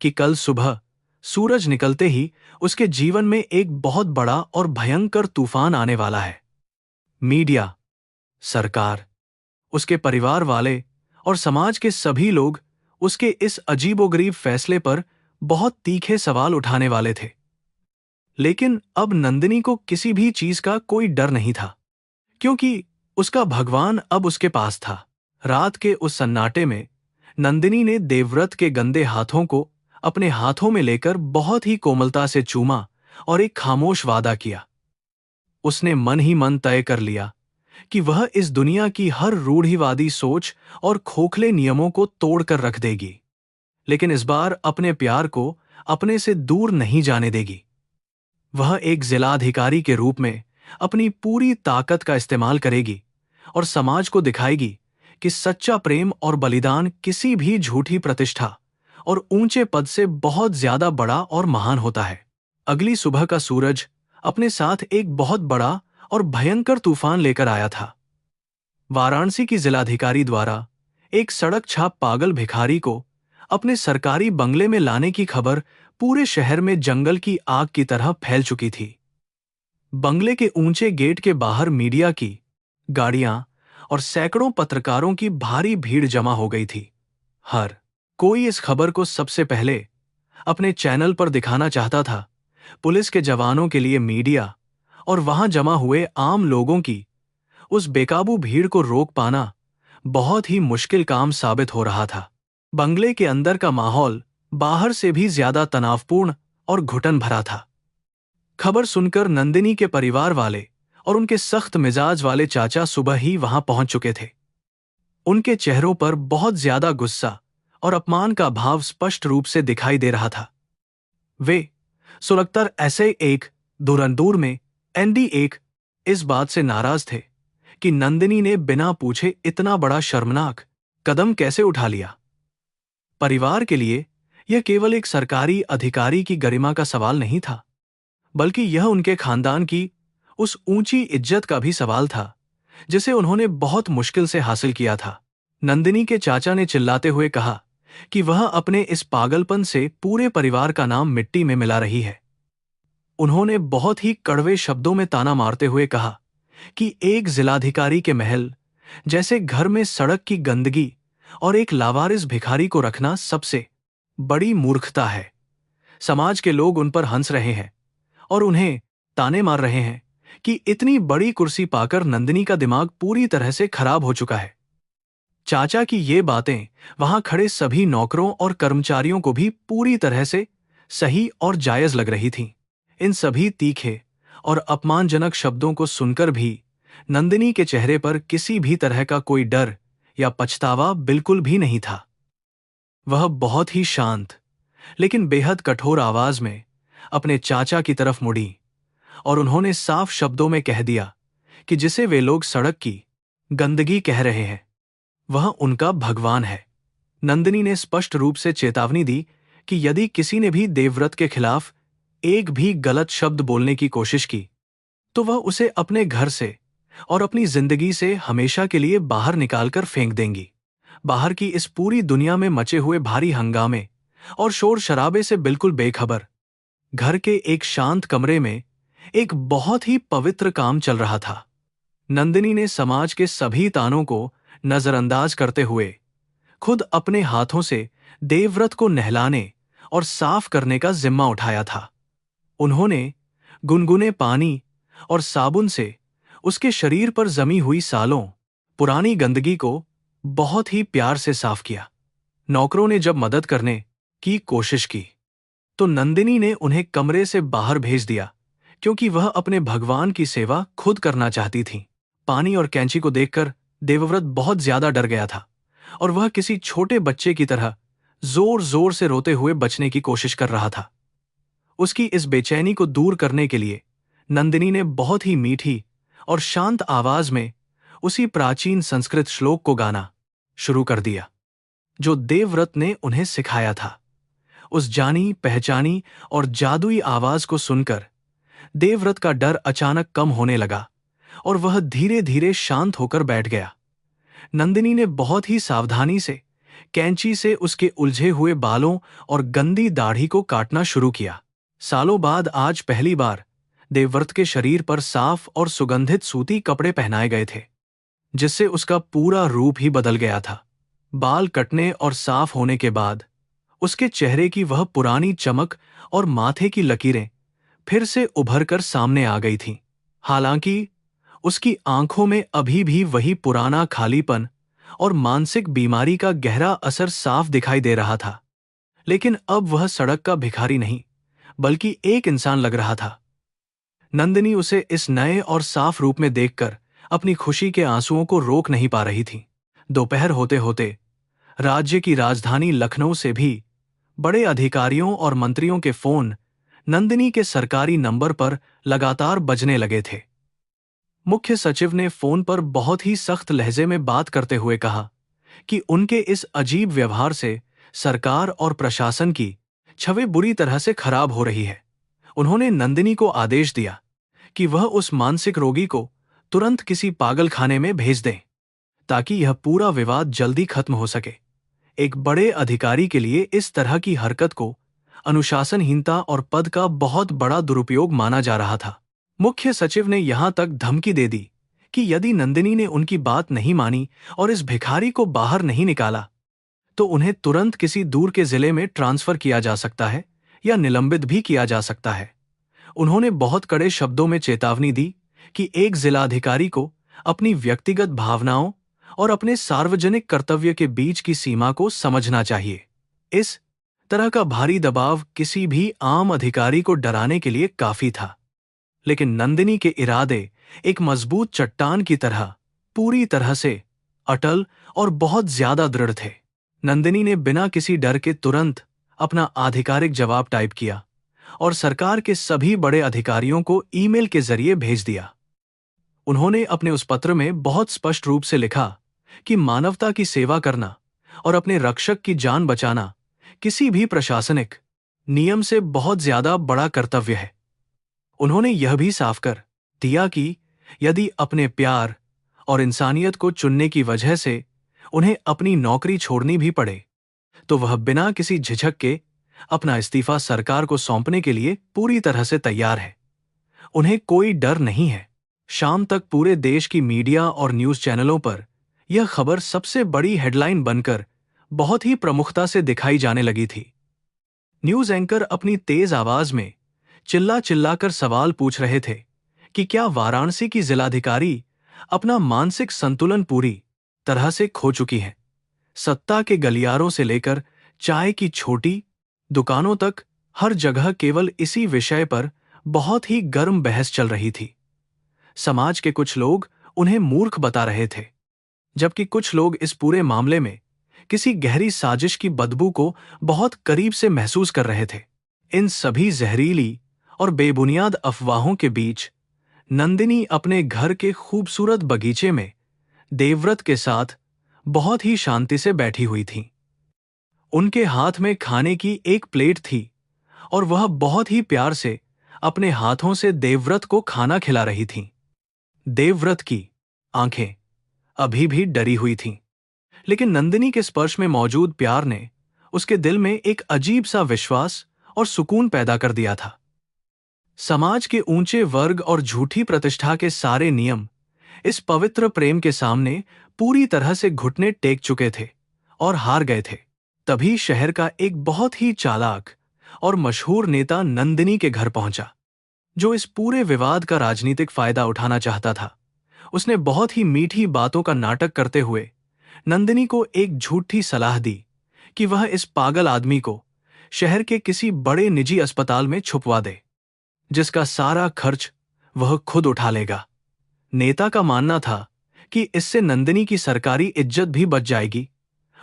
कि कल सुबह सूरज निकलते ही उसके जीवन में एक बहुत बड़ा और भयंकर तूफान आने वाला है। मीडिया, सरकार, उसके परिवार वाले और समाज के सभी लोग उसके इस अजीबोगरीब फैसले पर बहुत तीखे सवाल उठाने वाले थे। लेकिन अब नंदिनी को किसी भी चीज का कोई डर नहीं था, क्योंकि उसका भगवान अब उसके पास था। रात के उस सन्नाटे में नंदिनी ने देवव्रत के गंदे हाथों को अपने हाथों में लेकर बहुत ही कोमलता से चूमा और एक खामोश वादा किया। उसने मन ही मन तय कर लिया कि वह इस दुनिया की हर रूढ़िवादी सोच और खोखले नियमों को तोड़कर रख देगी, लेकिन इस बार अपने प्यार को अपने से दूर नहीं जाने देगी। वह एक जिलाधिकारी के रूप में अपनी पूरी ताकत का इस्तेमाल करेगी और समाज को दिखाएगी कि सच्चा प्रेम और बलिदान किसी भी झूठी प्रतिष्ठा और ऊंचे पद से बहुत ज्यादा बड़ा और महान होता है। अगली सुबह का सूरज अपने साथ एक बहुत बड़ा और भयंकर तूफान लेकर आया था। वाराणसी की जिलाधिकारी द्वारा एक सड़क छाप पागल भिखारी को अपने सरकारी बंगले में लाने की खबर पूरे शहर में जंगल की आग की तरह फैल चुकी थी। बंगले के ऊंचे गेट के बाहर मीडिया की गाड़ियां और सैकड़ों पत्रकारों की भारी भीड़ जमा हो गई थी। हर कोई इस खबर को सबसे पहले अपने चैनल पर दिखाना चाहता था। पुलिस के जवानों के लिए मीडिया और वहां जमा हुए आम लोगों की उस बेकाबू भीड़ को रोक पाना बहुत ही मुश्किल काम साबित हो रहा था। बंगले के अंदर का माहौल बाहर से भी ज्यादा तनावपूर्ण और घुटन भरा था। खबर सुनकर नंदिनी के परिवार वाले और उनके सख्त मिजाज वाले चाचा सुबह ही वहां पहुंच चुके थे। उनके चेहरों पर बहुत ज्यादा गुस्सा और अपमान का भाव स्पष्ट रूप से दिखाई दे रहा था। वे सुलगतर ऐसे एक दूरंदूर में ND1 इस बात से नाराज थे कि नंदिनी ने बिना पूछे इतना बड़ा शर्मनाक कदम कैसे उठा लिया। परिवार के लिए यह केवल एक सरकारी अधिकारी की गरिमा का सवाल नहीं था, बल्कि यह उनके खानदान की उस ऊंची इज्जत का भी सवाल था जिसे उन्होंने बहुत मुश्किल से हासिल किया था। नंदिनी के चाचा ने चिल्लाते हुए कहा कि वह अपने इस पागलपन से पूरे परिवार का नाम मिट्टी में मिला रही है। उन्होंने बहुत ही कड़वे शब्दों में ताना मारते हुए कहा कि एक जिलाधिकारी के महल जैसे घर में सड़क की गंदगी और एक लावारिस भिखारी को रखना सबसे बड़ी मूर्खता है। समाज के लोग उन पर हंस रहे हैं और उन्हें ताने मार रहे हैं कि इतनी बड़ी कुर्सी पाकर नंदिनी का दिमाग पूरी तरह से खराब हो चुका है। चाचा की ये बातें वहां खड़े सभी नौकरों और कर्मचारियों को भी पूरी तरह से सही और जायज लग रही थीं। इन सभी तीखे और अपमानजनक शब्दों को सुनकर भी नंदिनी के चेहरे पर किसी भी तरह का कोई डर या पछतावा बिल्कुल भी नहीं था। वह बहुत ही शांत लेकिन बेहद कठोर आवाज में अपने चाचा की तरफ मुड़ी और उन्होंने साफ शब्दों में कह दिया कि जिसे वे लोग सड़क की गंदगी कह रहे हैं वह उनका भगवान है। नंदिनी ने स्पष्ट रूप से चेतावनी दी कि यदि किसी ने भी देवव्रत के खिलाफ एक भी गलत शब्द बोलने की कोशिश की तो वह उसे अपने घर से और अपनी जिंदगी से हमेशा के लिए बाहर निकालकर फेंक देंगी। बाहर की इस पूरी दुनिया में मचे हुए भारी हंगामे और शोर शराबे से बिल्कुल बेखबर घर के एक शांत कमरे में एक बहुत ही पवित्र काम चल रहा था। नंदिनी ने समाज के सभी तानों को नजरअंदाज करते हुए खुद अपने हाथों से देवव्रत को नहलाने और साफ करने का जिम्मा उठाया था। उन्होंने गुनगुने पानी और साबुन से उसके शरीर पर जमी हुई सालों पुरानी गंदगी को बहुत ही प्यार से साफ किया। नौकरों ने जब मदद करने की कोशिश की तो नंदिनी ने उन्हें कमरे से बाहर भेज दिया क्योंकि वह अपने भगवान की सेवा खुद करना चाहती थी। पानी और कैंची को देखकर देवव्रत बहुत ज्यादा डर गया था और वह किसी छोटे बच्चे की तरह जोर जोर से रोते हुए बचने की कोशिश कर रहा था। उसकी इस बेचैनी को दूर करने के लिए नंदिनी ने बहुत ही मीठी और शांत आवाज में उसी प्राचीन संस्कृत श्लोक को गाना शुरू कर दिया जो देवव्रत ने उन्हें सिखाया था। उस जानी पहचानी और जादुई आवाज को सुनकर देवव्रत का डर अचानक कम होने लगा और वह धीरे धीरे शांत होकर बैठ गया। नंदिनी ने बहुत ही सावधानी से कैंची से उसके उलझे हुए बालों और गंदी दाढ़ी को काटना शुरू किया। सालों बाद आज पहली बार देवव्रत के शरीर पर साफ और सुगंधित सूती कपड़े पहनाए गए थे जिससे उसका पूरा रूप ही बदल गया था। बाल कटने और साफ होने के बाद उसके चेहरे की वह पुरानी चमक और माथे की लकीरें फिर से उभर कर सामने आ गई थीं। हालांकि उसकी आंखों में अभी भी वही पुराना खालीपन और मानसिक बीमारी का गहरा असर साफ दिखाई दे रहा था, लेकिन अब वह सड़क का भिखारी नहीं बल्कि एक इंसान लग रहा था। नंदिनी उसे इस नए और साफ रूप में देखकर अपनी खुशी के आंसुओं को रोक नहीं पा रही थी। दोपहर होते होते राज्य की राजधानी लखनऊ से भी बड़े अधिकारियों और मंत्रियों के फोन नंदिनी के सरकारी नंबर पर लगातार बजने लगे थे। मुख्य सचिव ने फोन पर बहुत ही सख्त लहजे में बात करते हुए कहा कि उनके इस अजीब व्यवहार से सरकार और प्रशासन की छवि बुरी तरह से खराब हो रही है। उन्होंने नंदिनी को आदेश दिया कि वह उस मानसिक रोगी को तुरंत किसी पागलखाने में भेज दें ताकि यह पूरा विवाद जल्दी खत्म हो सके। एक बड़े अधिकारी के लिए इस तरह की हरकत को अनुशासनहीनता और पद का बहुत बड़ा दुरुपयोग माना जा रहा था। मुख्य सचिव ने यहां तक धमकी दे दी कि यदि नंदिनी ने उनकी बात नहीं मानी और इस भिखारी को बाहर नहीं निकाला तो उन्हें तुरंत किसी दूर के जिले में ट्रांसफर किया जा सकता है या निलंबित भी किया जा सकता है। उन्होंने बहुत कड़े शब्दों में चेतावनी दी कि एक जिलाधिकारी को अपनी व्यक्तिगत भावनाओं और अपने सार्वजनिक कर्तव्य के बीच की सीमा को समझना चाहिए। इस तरह का भारी दबाव किसी भी आम अधिकारी को डराने के लिए काफी था, लेकिन नंदिनी के इरादे एक मजबूत चट्टान की तरह पूरी तरह से अटल और बहुत ज्यादा दृढ़ थे। नंदिनी ने बिना किसी डर के तुरंत अपना आधिकारिक जवाब टाइप किया और सरकार के सभी बड़े अधिकारियों को ईमेल के जरिए भेज दिया। उन्होंने अपने उस पत्र में बहुत स्पष्ट रूप से लिखा कि मानवता की सेवा करना और अपने रक्षक की जान बचाना किसी भी प्रशासनिक नियम से बहुत ज्यादा बड़ा कर्तव्य है। उन्होंने यह भी साफ कर दिया कि यदि अपने प्यार और इंसानियत को चुनने की वजह से उन्हें अपनी नौकरी छोड़नी भी पड़े तो वह बिना किसी झिझक के अपना इस्तीफा सरकार को सौंपने के लिए पूरी तरह से तैयार है। उन्हें कोई डर नहीं है। शाम तक पूरे देश की मीडिया और न्यूज चैनलों पर यह खबर सबसे बड़ी हेडलाइन बनकर बहुत ही प्रमुखता से दिखाई जाने लगी थी। न्यूज एंकर अपनी तेज आवाज में चिल्ला चिल्लाकर सवाल पूछ रहे थे कि क्या वाराणसी की जिलाधिकारी अपना मानसिक संतुलन पूरी तरह से खो चुकी है। सत्ता के गलियारों से लेकर चाय की छोटी दुकानों तक हर जगह केवल इसी विषय पर बहुत ही गर्म बहस चल रही थी। समाज के कुछ लोग उन्हें मूर्ख बता रहे थे, जबकि कुछ लोग इस पूरे मामले में किसी गहरी साजिश की बदबू को बहुत करीब से महसूस कर रहे थे। इन सभी जहरीली और बेबुनियाद अफवाहों के बीच नंदिनी अपने घर के खूबसूरत बगीचे में देवव्रत के साथ बहुत ही शांति से बैठी हुई थी। उनके हाथ में खाने की एक प्लेट थी और वह बहुत ही प्यार से अपने हाथों से देवव्रत को खाना खिला रही थीं। देवव्रत की आंखें अभी भी डरी हुई थीं, लेकिन नंदिनी के स्पर्श में मौजूद प्यार ने उसके दिल में एक अजीब सा विश्वास और सुकून पैदा कर दिया था। समाज के ऊंचे वर्ग और झूठी प्रतिष्ठा के सारे नियम इस पवित्र प्रेम के सामने पूरी तरह से घुटने टेक चुके थे और हार गए थे। तभी शहर का एक बहुत ही चालाक और मशहूर नेता नंदिनी के घर पहुंचा, जो इस पूरे विवाद का राजनीतिक फायदा उठाना चाहता था। उसने बहुत ही मीठी बातों का नाटक करते हुए नंदिनी को एक झूठी सलाह दी कि वह इस पागल आदमी को शहर के किसी बड़े निजी अस्पताल में छुपवा दे, जिसका सारा खर्च वह खुद उठा लेगा। नेता का मानना था कि इससे नंदिनी की सरकारी इज्जत भी बच जाएगी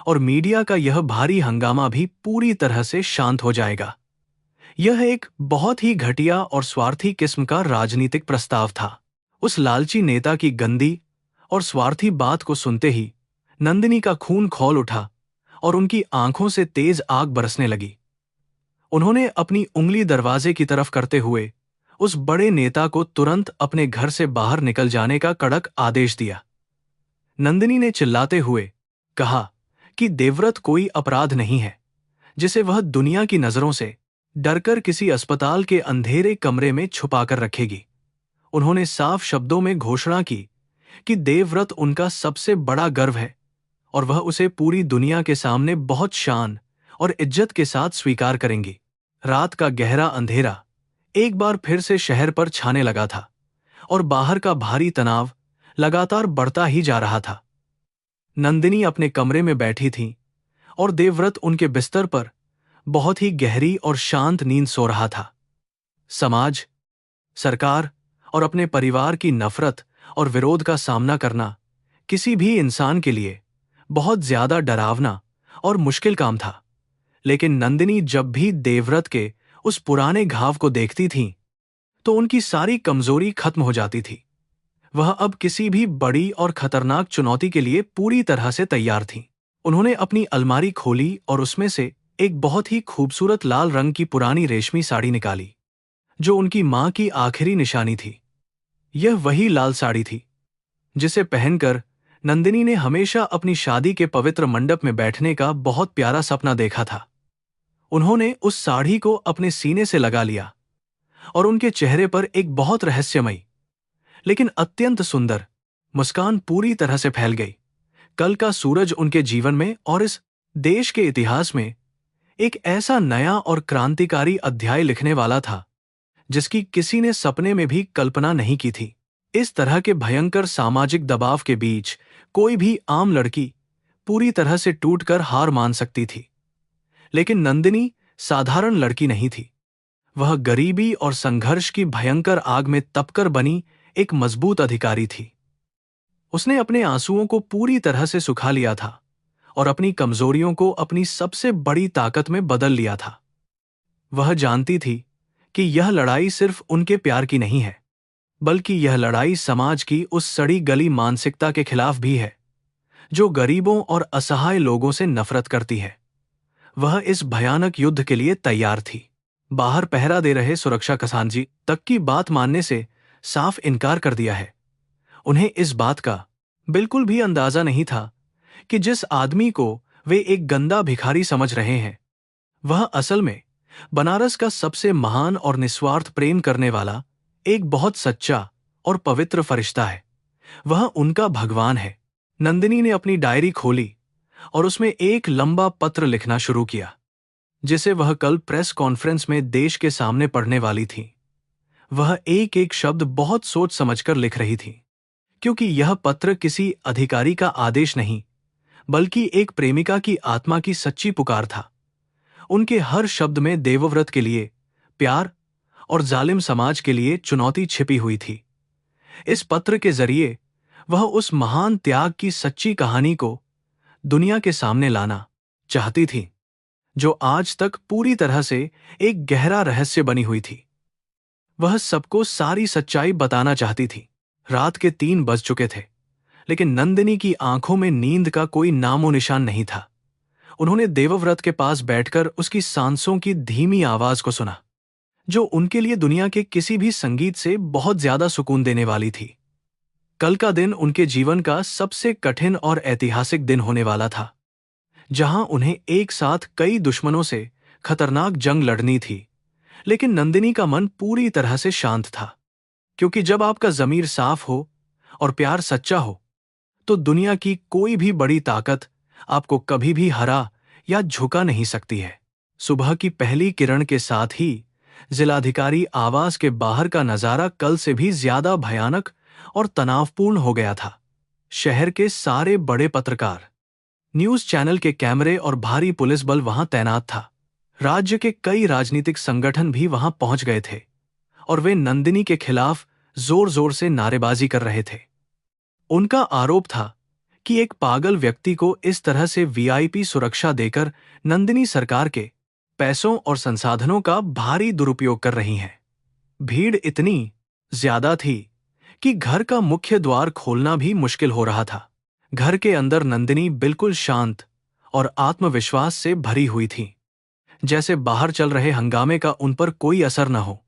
और मीडिया का यह भारी हंगामा भी पूरी तरह से शांत हो जाएगा। यह एक बहुत ही घटिया और स्वार्थी किस्म का राजनीतिक प्रस्ताव था। उस लालची नेता की गंदी और स्वार्थी बात को सुनते ही नंदिनी का खून खौल उठा और उनकी आंखों से तेज आग बरसने लगी। उन्होंने अपनी उंगली दरवाजे की तरफ करते हुए उस बड़े नेता को तुरंत अपने घर से बाहर निकल जाने का कड़क आदेश दिया। नंदिनी ने चिल्लाते हुए कहा कि देवव्रत कोई अपराध नहीं है जिसे वह दुनिया की नजरों से डरकर किसी अस्पताल के अंधेरे कमरे में छुपाकर रखेगी। उन्होंने साफ शब्दों में घोषणा की कि देवव्रत उनका सबसे बड़ा गर्व है और वह उसे पूरी दुनिया के सामने बहुत शान और इज्जत के साथ स्वीकार करेंगी। रात का गहरा अंधेरा एक बार फिर से शहर पर छाने लगा था और बाहर का भारी तनाव लगातार बढ़ता ही जा रहा था। नंदिनी अपने कमरे में बैठी थी और देवव्रत उनके बिस्तर पर बहुत ही गहरी और शांत नींद सो रहा था। समाज, सरकार और अपने परिवार की नफरत और विरोध का सामना करना किसी भी इंसान के लिए बहुत ज्यादा डरावना और मुश्किल काम था। लेकिन नंदिनी जब भी देवव्रत के उस पुराने घाव को देखती थी तो उनकी सारी कमजोरी खत्म हो जाती थी। वह अब किसी भी बड़ी और खतरनाक चुनौती के लिए पूरी तरह से तैयार थीं। उन्होंने अपनी अलमारी खोली और उसमें से एक बहुत ही खूबसूरत लाल रंग की पुरानी रेशमी साड़ी निकाली, जो उनकी मां की आखिरी निशानी थी। यह वही लाल साड़ी थी जिसे पहनकर नंदिनी ने हमेशा अपनी शादी के पवित्र मंडप में बैठने का बहुत प्यारा सपना देखा था। उन्होंने उस साड़ी को अपने सीने से लगा लिया और उनके चेहरे पर एक बहुत रहस्यमयी लेकिन अत्यंत सुंदर मुस्कान पूरी तरह से फैल गई। कल का सूरज उनके जीवन में और इस देश के इतिहास में एक ऐसा नया और क्रांतिकारी अध्याय लिखने वाला था जिसकी किसी ने सपने में भी कल्पना नहीं की थी। इस तरह के भयंकर सामाजिक दबाव के बीच कोई भी आम लड़की पूरी तरह से टूटकर हार मान सकती थी, लेकिन नंदिनी साधारण लड़की नहीं थी। वह गरीबी और संघर्ष की भयंकर आग में तपकर बनी एक मजबूत अधिकारी थी। उसने अपने आंसुओं को पूरी तरह से सुखा लिया था और अपनी कमजोरियों को अपनी सबसे बड़ी ताकत में बदल लिया था। वह जानती थी कि यह लड़ाई सिर्फ उनके प्यार की नहीं है, बल्कि यह लड़ाई समाज की उस सड़ी गली मानसिकता के खिलाफ भी है जो गरीबों और असहाय लोगों से नफरत करती है। वह इस भयानक युद्ध के लिए तैयार थी। बाहर पहरा दे रहे सुरक्षा कसानजी तक की बात मानने से साफ इनकार कर दिया है। उन्हें इस बात का बिल्कुल भी अंदाजा नहीं था कि जिस आदमी को वे एक गंदा भिखारी समझ रहे हैं। वह असल में बनारस का सबसे महान और निस्वार्थ प्रेम करने वाला एक बहुत सच्चा और पवित्र फरिश्ता है। वह उनका भगवान है। नंदिनी ने अपनी डायरी खोली और उसमें एक लंबा पत्र लिखना शुरू किया, जिसे वह कल प्रेस कॉन्फ्रेंस में देश के सामने पढ़ने वाली थी। वह एक एक शब्द बहुत सोच समझकर लिख रही थी, क्योंकि यह पत्र किसी अधिकारी का आदेश नहीं, बल्कि एक प्रेमिका की आत्मा की सच्ची पुकार था। उनके हर शब्द में देवव्रत के लिए, प्यार और जालिम समाज के लिए चुनौती छिपी हुई थी। इस पत्र के जरिए वह उस महान त्याग की सच्ची कहानी को दुनिया के सामने लाना चाहती थी, जो आज तक पूरी तरह से एक गहरा रहस्य बनी हुई थी। वह सबको सारी सच्चाई बताना चाहती थी। रात के 3 बज चुके थे, लेकिन नंदिनी की आंखों में नींद का कोई नामो निशान नहीं था। उन्होंने देवव्रत के पास बैठकर उसकी सांसों की धीमी आवाज को सुना, जो उनके लिए दुनिया के किसी भी संगीत से बहुत ज्यादा सुकून देने वाली थी। कल का दिन उनके जीवन का सबसे कठिन और ऐतिहासिक दिन होने वाला था, जहां उन्हें एक साथ कई दुश्मनों से खतरनाक जंग लड़नी थी। लेकिन नंदिनी का मन पूरी तरह से शांत था, क्योंकि जब आपका ज़मीर साफ हो और प्यार सच्चा हो, तो दुनिया की कोई भी बड़ी ताकत आपको कभी भी हरा या झुका नहीं सकती है। सुबह की पहली किरण के साथ ही जिलाधिकारी आवास के बाहर का नजारा कल से भी ज्यादा भयानक और तनावपूर्ण हो गया था। शहर के सारे बड़े पत्रकार, न्यूज चैनल के कैमरे और भारी पुलिस बल वहां तैनात था। राज्य के कई राजनीतिक संगठन भी वहां पहुंच गए थे और वे नंदिनी के खिलाफ जोर जोर से नारेबाजी कर रहे थे। उनका आरोप था कि एक पागल व्यक्ति को इस तरह से वीआईपी सुरक्षा देकर नंदिनी सरकार के पैसों और संसाधनों का भारी दुरुपयोग कर रही है। भीड़ इतनी ज्यादा थी कि घर का मुख्य द्वार खोलना भी मुश्किल हो रहा था। घर के अंदर नंदिनी बिल्कुल शांत और आत्मविश्वास से भरी हुई थी, जैसे बाहर चल रहे हंगामे का उन पर कोई असर न हो।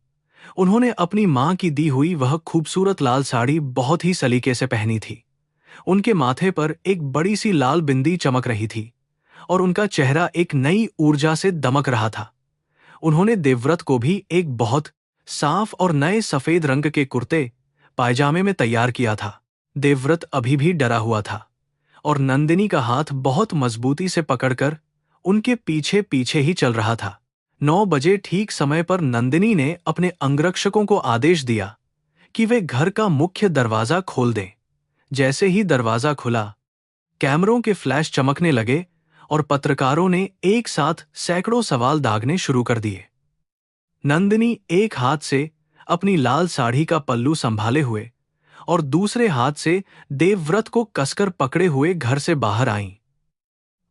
उन्होंने अपनी मां की दी हुई वह खूबसूरत लाल साड़ी बहुत ही सलीके से पहनी थी। उनके माथे पर एक बड़ी सी लाल बिंदी चमक रही थी और उनका चेहरा एक नई ऊर्जा से दमक रहा था। उन्होंने देवव्रत को भी एक बहुत साफ और नए सफेद रंग के कुर्ते पायजामे में तैयार किया था। देवव्रत अभी भी डरा हुआ था और नंदिनी का हाथ बहुत मजबूती से पकड़कर उनके पीछे पीछे ही चल रहा था। 9 बजे ठीक समय पर नंदिनी ने अपने अंगरक्षकों को आदेश दिया कि वे घर का मुख्य दरवाजा खोल दें। जैसे ही दरवाजा खुला, कैमरों के फ्लैश चमकने लगे और पत्रकारों ने एक साथ सैकड़ों सवाल दागने शुरू कर दिए। नंदिनी एक हाथ से अपनी लाल साड़ी का पल्लू संभाले हुए और दूसरे हाथ से देवव्रत को कसकर पकड़े हुए घर से बाहर आईं।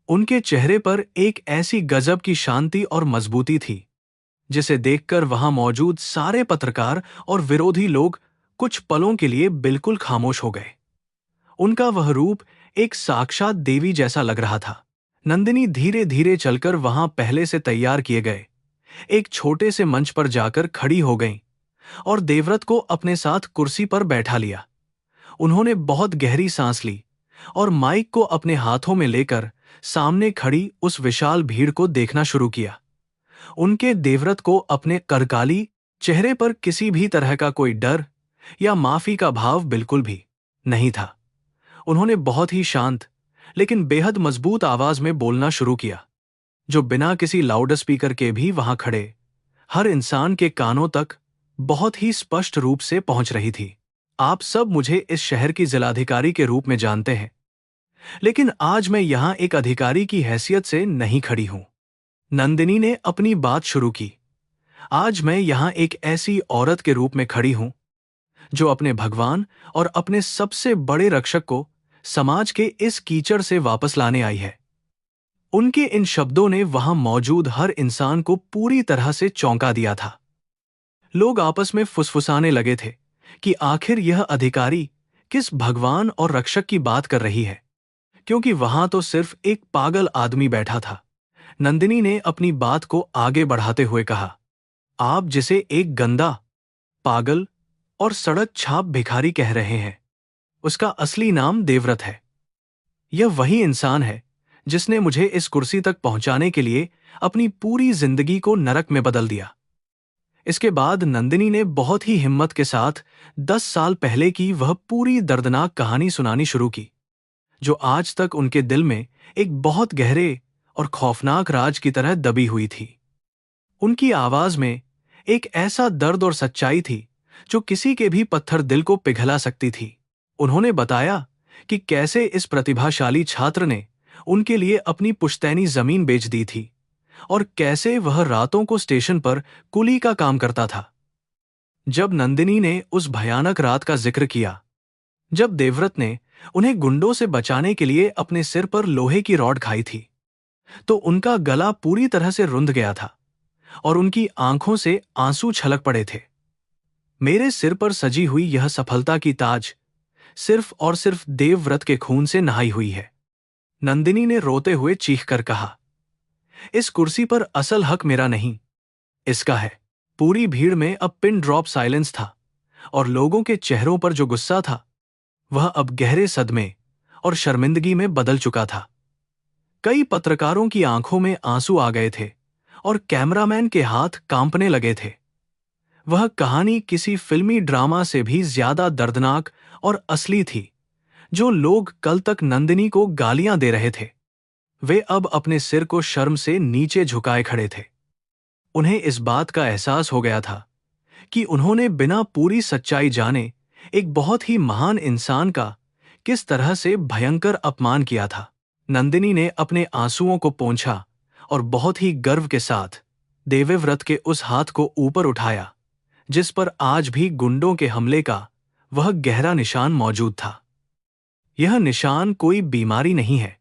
उनके चेहरे पर एक ऐसी गजब की शांति और मजबूती थी, जिसे देखकर वहां मौजूद सारे पत्रकार और विरोधी लोग कुछ पलों के लिए बिल्कुल खामोश हो गए। उनका वह रूप एक साक्षात देवी जैसा लग रहा था। नंदिनी धीरे धीरे चलकर वहां पहले से तैयार किए गए एक छोटे से मंच पर जाकर खड़ी हो गईं और देवव्रत को अपने साथ कुर्सी पर बैठा लिया। उन्होंने बहुत गहरी सांस ली और माइक को अपने हाथों में लेकर सामने खड़ी उस विशाल भीड़ को देखना शुरू किया। उनके देवव्रत को अपने करकाली चेहरे पर किसी भी तरह का कोई डर या माफी का भाव बिल्कुल भी नहीं था। उन्होंने बहुत ही शांत लेकिन बेहद मजबूत आवाज में बोलना शुरू किया, जो बिना किसी लाउड स्पीकर के भी वहां खड़े हर इंसान के कानों तक बहुत ही स्पष्ट रूप से पहुंच रही थी। आप सब मुझे इस शहर की जिलाधिकारी के रूप में जानते हैं, लेकिन आज मैं यहां एक अधिकारी की हैसियत से नहीं खड़ी हूं। नंदिनी ने अपनी बात शुरू की। आज मैं यहां एक ऐसी औरत के रूप में खड़ी हूं, जो अपने भगवान और अपने सबसे बड़े रक्षक को समाज के इस कीचड़ से वापस लाने आई है। उनके इन शब्दों ने वहां मौजूद हर इंसान को पूरी तरह से चौंका दिया था। लोग आपस में फुसफुसाने लगे थे कि आखिर यह अधिकारी किस भगवान और रक्षक की बात कर रही है, क्योंकि वहां तो सिर्फ एक पागल आदमी बैठा था। नंदिनी ने अपनी बात को आगे बढ़ाते हुए कहा, आप जिसे एक गंदा, पागल और सड़क छाप भिखारी कह रहे हैं, उसका असली नाम देवव्रत है। यह वही इंसान है जिसने मुझे इस कुर्सी तक पहुंचाने के लिए अपनी पूरी जिंदगी को नरक में बदल दिया। इसके बाद नंदिनी ने बहुत ही हिम्मत के साथ 10 साल पहले की वह पूरी दर्दनाक कहानी सुनानी शुरू की, जो आज तक उनके दिल में एक बहुत गहरे और खौफनाक राज की तरह दबी हुई थी। उनकी आवाज में एक ऐसा दर्द और सच्चाई थी जो किसी के भी पत्थर दिल को पिघला सकती थी। उन्होंने बताया कि कैसे इस प्रतिभाशाली छात्र ने उनके लिए अपनी पुश्तैनी जमीन बेच दी थी और कैसे वह रातों को स्टेशन पर कुली का काम करता था। जब नंदिनी ने उस भयानक रात का जिक्र किया, जब देवव्रत ने उन्हें गुंडों से बचाने के लिए अपने सिर पर लोहे की रॉड खाई थी, तो उनका गला पूरी तरह से रुंध गया था और उनकी आंखों से आंसू छलक पड़े थे। मेरे सिर पर सजी हुई यह सफलता की ताज सिर्फ और सिर्फ देवव्रत के खून से नहाई हुई है, नंदिनी ने रोते हुए चीखकर कहा। इस कुर्सी पर असल हक मेरा नहीं, इसका है। पूरी भीड़ में अब पिन ड्रॉप साइलेंस था और लोगों के चेहरों पर जो गुस्सा था वह अब गहरे सदमे और शर्मिंदगी में बदल चुका था। कई पत्रकारों की आंखों में आंसू आ गए थे और कैमरामैन के हाथ कांपने लगे थे। वह कहानी किसी फिल्मी ड्रामा से भी ज्यादा दर्दनाक और असली थी। जो लोग कल तक नंदिनी को गालियां दे रहे थे, वे अब अपने सिर को शर्म से नीचे झुकाए खड़े थे। उन्हें इस बात का एहसास हो गया था कि उन्होंने बिना पूरी सच्चाई जाने एक बहुत ही महान इंसान का किस तरह से भयंकर अपमान किया था। नंदिनी ने अपने आंसुओं को पोंछा और बहुत ही गर्व के साथ देवव्रत के उस हाथ को ऊपर उठाया जिस पर आज भी गुंडों के हमले का वह गहरा निशान मौजूद था। यह निशान कोई बीमारी नहीं है,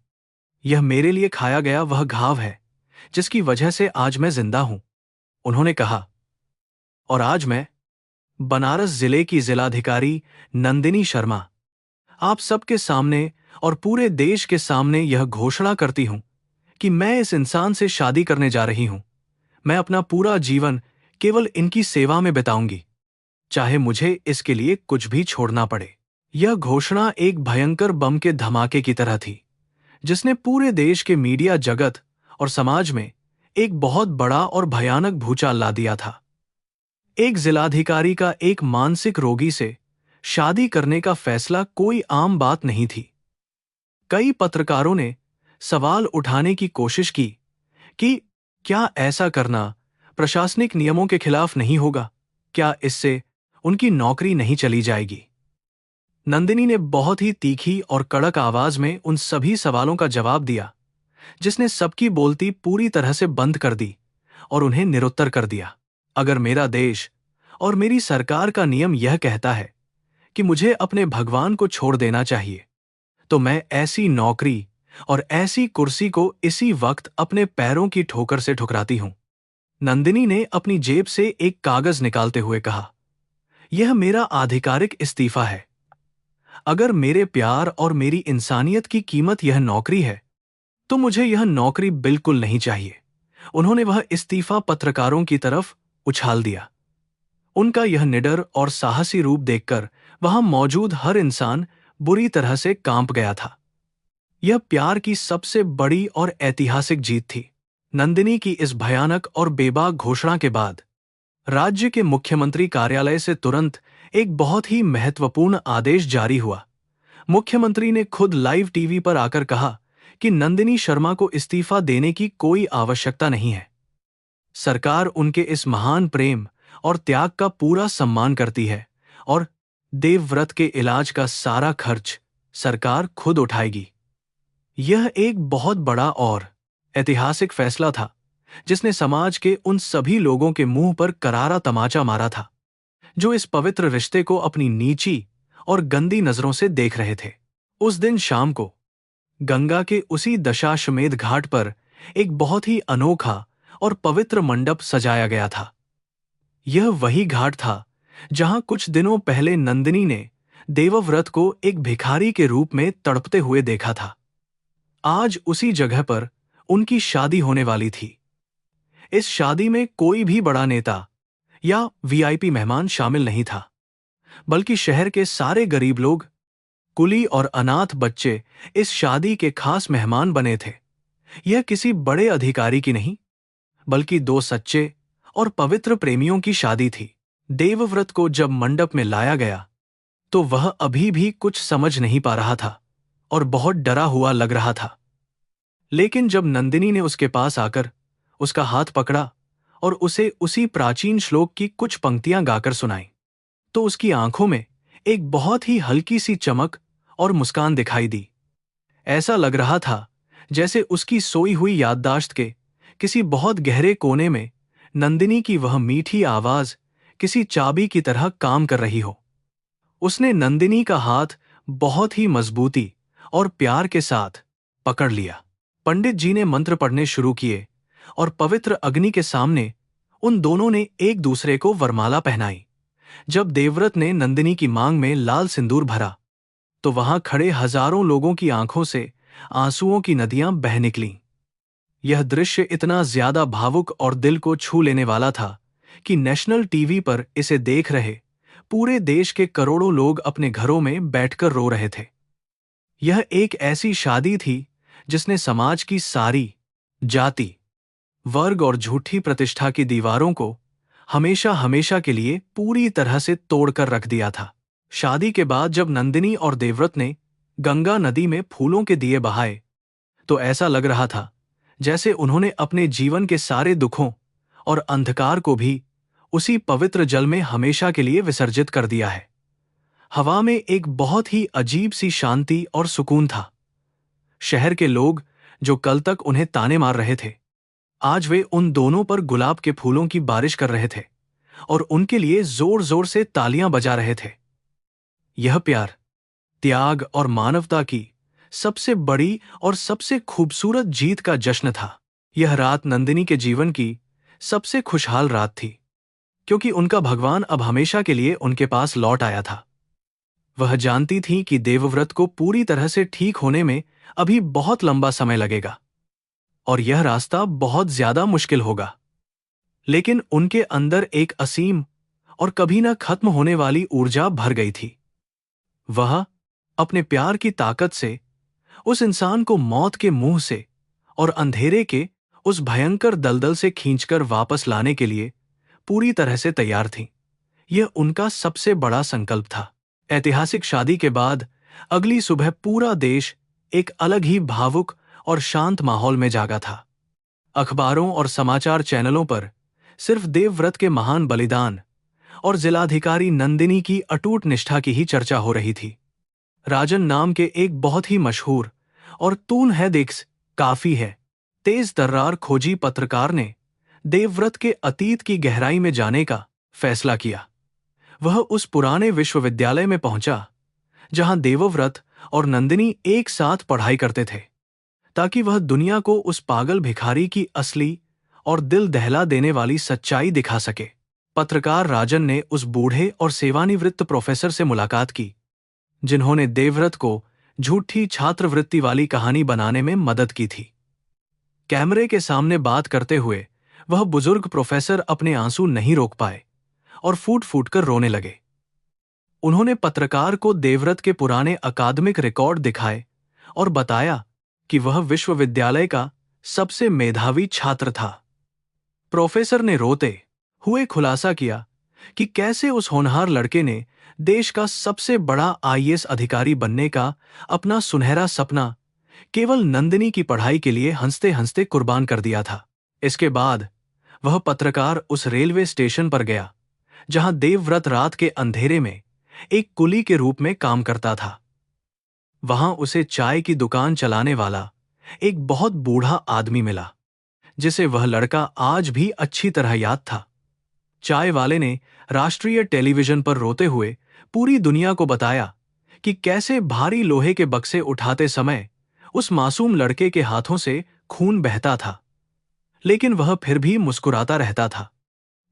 यह मेरे लिए खाया गया वह घाव है जिसकी वजह से आज मैं जिंदा हूं, उन्होंने कहा। और आज मैं, बनारस जिले की जिलाधिकारी नंदिनी शर्मा, आप सबके सामने और पूरे देश के सामने यह घोषणा करती हूं कि मैं इस इंसान से शादी करने जा रही हूं। मैं अपना पूरा जीवन केवल इनकी सेवा में बिताऊंगी, चाहे मुझे इसके लिए कुछ भी छोड़ना पड़े। यह घोषणा एक भयंकर बम के धमाके की तरह थी जिसने पूरे देश के मीडिया जगत और समाज में एक बहुत बड़ा और भयानक भूचाल ला दिया था। एक जिलाधिकारी का एक मानसिक रोगी से शादी करने का फैसला कोई आम बात नहीं थी। कई पत्रकारों ने सवाल उठाने की कोशिश की कि क्या ऐसा करना प्रशासनिक नियमों के खिलाफ नहीं होगा, क्या इससे उनकी नौकरी नहीं चली जाएगी। नंदिनी ने बहुत ही तीखी और कड़क आवाज में उन सभी सवालों का जवाब दिया जिसने सबकी बोलती पूरी तरह से बंद कर दी और उन्हें निरुत्तर कर दिया। अगर मेरा देश और मेरी सरकार का नियम यह कहता है कि मुझे अपने भगवान को छोड़ देना चाहिए, तो मैं ऐसी नौकरी और ऐसी कुर्सी को इसी वक्त अपने पैरों की ठोकर से ठुकराती हूं। नंदिनी ने अपनी जेब से एक कागज निकालते हुए कहा, यह मेरा आधिकारिक इस्तीफा है। अगर मेरे प्यार और मेरी इंसानियत की कीमत यह नौकरी है, तो मुझे यह नौकरी बिल्कुल नहीं चाहिए। उन्होंने वह इस्तीफा पत्रकारों की तरफ उछाल दिया। उनका यह निडर और साहसी रूप देखकर वहां मौजूद हर इंसान बुरी तरह से कांप गया था। यह प्यार की सबसे बड़ी और ऐतिहासिक जीत थी। नंदिनी की इस भयानक और बेबाक घोषणा के बाद राज्य के मुख्यमंत्री कार्यालय से तुरंत एक बहुत ही महत्वपूर्ण आदेश जारी हुआ। मुख्यमंत्री ने खुद लाइव टीवी पर आकर कहा कि नंदिनी शर्मा को इस्तीफा देने की कोई आवश्यकता नहीं है। सरकार उनके इस महान प्रेम और त्याग का पूरा सम्मान करती है और देवव्रत के इलाज का सारा खर्च सरकार खुद उठाएगी। यह एक बहुत बड़ा और ऐतिहासिक फैसला था जिसने समाज के उन सभी लोगों के मुंह पर करारा तमाचा मारा था जो इस पवित्र रिश्ते को अपनी नीची और गंदी नजरों से देख रहे थे। उस दिन शाम को गंगा के उसी दशाश्वमेध घाट पर एक बहुत ही अनोखा और पवित्र मंडप सजाया गया था। यह वही घाट था जहां कुछ दिनों पहले नंदिनी ने देवव्रत को एक भिखारी के रूप में तड़पते हुए देखा था। आज उसी जगह पर उनकी शादी होने वाली थी। इस शादी में कोई भी बड़ा नेता या वीआईपी मेहमान शामिल नहीं था, बल्कि शहर के सारे गरीब लोग, कुली और अनाथ बच्चे इस शादी के खास मेहमान बने थे। यह किसी बड़े अधिकारी की नहीं, बल्कि दो सच्चे और पवित्र प्रेमियों की शादी थी। देवव्रत को जब मंडप में लाया गया तो वह अभी भी कुछ समझ नहीं पा रहा था और बहुत डरा हुआ लग रहा था। लेकिन जब नंदिनी ने उसके पास आकर उसका हाथ पकड़ा और उसे उसी प्राचीन श्लोक की कुछ पंक्तियां गाकर सुनाई, तो उसकी आंखों में एक बहुत ही हल्की सी चमक और मुस्कान दिखाई दी। ऐसा लग रहा था जैसे उसकी सोई हुई याददाश्त के किसी बहुत गहरे कोने में नंदिनी की वह मीठी आवाज किसी चाबी की तरह काम कर रही हो। उसने नंदिनी का हाथ बहुत ही मजबूती और प्यार के साथ पकड़ लिया। पंडित जी ने मंत्र पढ़ने शुरू किए और पवित्र अग्नि के सामने उन दोनों ने एक दूसरे को वरमाला पहनाई। जब देवव्रत ने नंदिनी की मांग में लाल सिंदूर भरा तो वहां खड़े हजारों लोगों की आंखों से आंसुओं की नदियां बह निकलीं। यह दृश्य इतना ज्यादा भावुक और दिल को छू लेने वाला था कि नेशनल टीवी पर इसे देख रहे पूरे देश के करोड़ों लोग अपने घरों में बैठकर रो रहे थे। यह एक ऐसी शादी थी जिसने समाज की सारी जाति, वर्ग और झूठी प्रतिष्ठा की दीवारों को हमेशा हमेशा के लिए पूरी तरह से तोड़कर रख दिया था। शादी के बाद जब नंदिनी और देवव्रत ने गंगा नदी में फूलों के दिए बहाए तो ऐसा लग रहा था जैसे उन्होंने अपने जीवन के सारे दुखों और अंधकार को भी उसी पवित्र जल में हमेशा के लिए विसर्जित कर दिया है। हवा में एक बहुत ही अजीब सी शांति और सुकून था। शहर के लोग जो कल तक उन्हें ताने मार रहे थे, आज वे उन दोनों पर गुलाब के फूलों की बारिश कर रहे थे और उनके लिए जोर जोर से तालियां बजा रहे थे। यह प्यार, त्याग और मानवता की सबसे बड़ी और सबसे खूबसूरत जीत का जश्न था। यह रात नंदिनी के जीवन की सबसे खुशहाल रात थी, क्योंकि उनका भगवान अब हमेशा के लिए उनके पास लौट आया था। वह जानती थी कि देवव्रत को पूरी तरह से ठीक होने में अभी बहुत लंबा समय लगेगा और यह रास्ता बहुत ज्यादा मुश्किल होगा। लेकिन उनके अंदर एक असीम और कभी न खत्म होने वाली ऊर्जा भर गई थी। वह अपने प्यार की ताकत से उस इंसान को मौत के मुंह से और अंधेरे के उस भयंकर दलदल से खींचकर वापस लाने के लिए पूरी तरह से तैयार थी। यह उनका सबसे बड़ा संकल्प था। ऐतिहासिक शादी के बाद अगली सुबह पूरा देश एक अलग ही भावुक और शांत माहौल में जागा था। अखबारों और समाचार चैनलों पर सिर्फ देवव्रत के महान बलिदान और जिलाधिकारी नंदिनी की अटूट निष्ठा की ही चर्चा हो रही थी। राजन नाम के एक बहुत ही मशहूर और तून है देखस काफी है तेज तर्रार खोजी पत्रकार ने देवव्रत के अतीत की गहराई में जाने का फैसला किया। वह उस पुराने विश्वविद्यालय में पहुंचा जहां देवव्रत और नंदिनी एक साथ पढ़ाई करते थे, ताकि वह दुनिया को उस पागल भिखारी की असली और दिल दहला देने वाली सच्चाई दिखा सके। पत्रकार राजन ने उस बूढ़े और सेवानिवृत्त प्रोफेसर से मुलाकात की जिन्होंने देवव्रत को झूठी छात्रवृत्ति वाली कहानी बनाने में मदद की थी। कैमरे के सामने बात करते हुए वह बुजुर्ग प्रोफेसर अपने आंसू नहीं रोक पाए और फूट फूट कर रोने लगे। उन्होंने पत्रकार को देवव्रत के पुराने अकादमिक रिकॉर्ड दिखाए और बताया कि वह विश्वविद्यालय का सबसे मेधावी छात्र था। प्रोफेसर ने रोते हुए खुलासा किया कि कैसे उस होनहार लड़के ने देश का सबसे बड़ा आईएएस अधिकारी बनने का अपना सुनहरा सपना केवल नंदिनी की पढ़ाई के लिए हंसते हंसते कुर्बान कर दिया था। इसके बाद वह पत्रकार उस रेलवे स्टेशन पर गया जहां देवव्रत रात के अंधेरे में एक कुली के रूप में काम करता था। वहां उसे चाय की दुकान चलाने वाला एक बहुत बूढ़ा आदमी मिला जिसे वह लड़का आज भी अच्छी तरह याद था। चाय वाले ने राष्ट्रीय टेलीविजन पर रोते हुए पूरी दुनिया को बताया कि कैसे भारी लोहे के बक्से उठाते समय उस मासूम लड़के के हाथों से खून बहता था, लेकिन वह फिर भी मुस्कुराता रहता था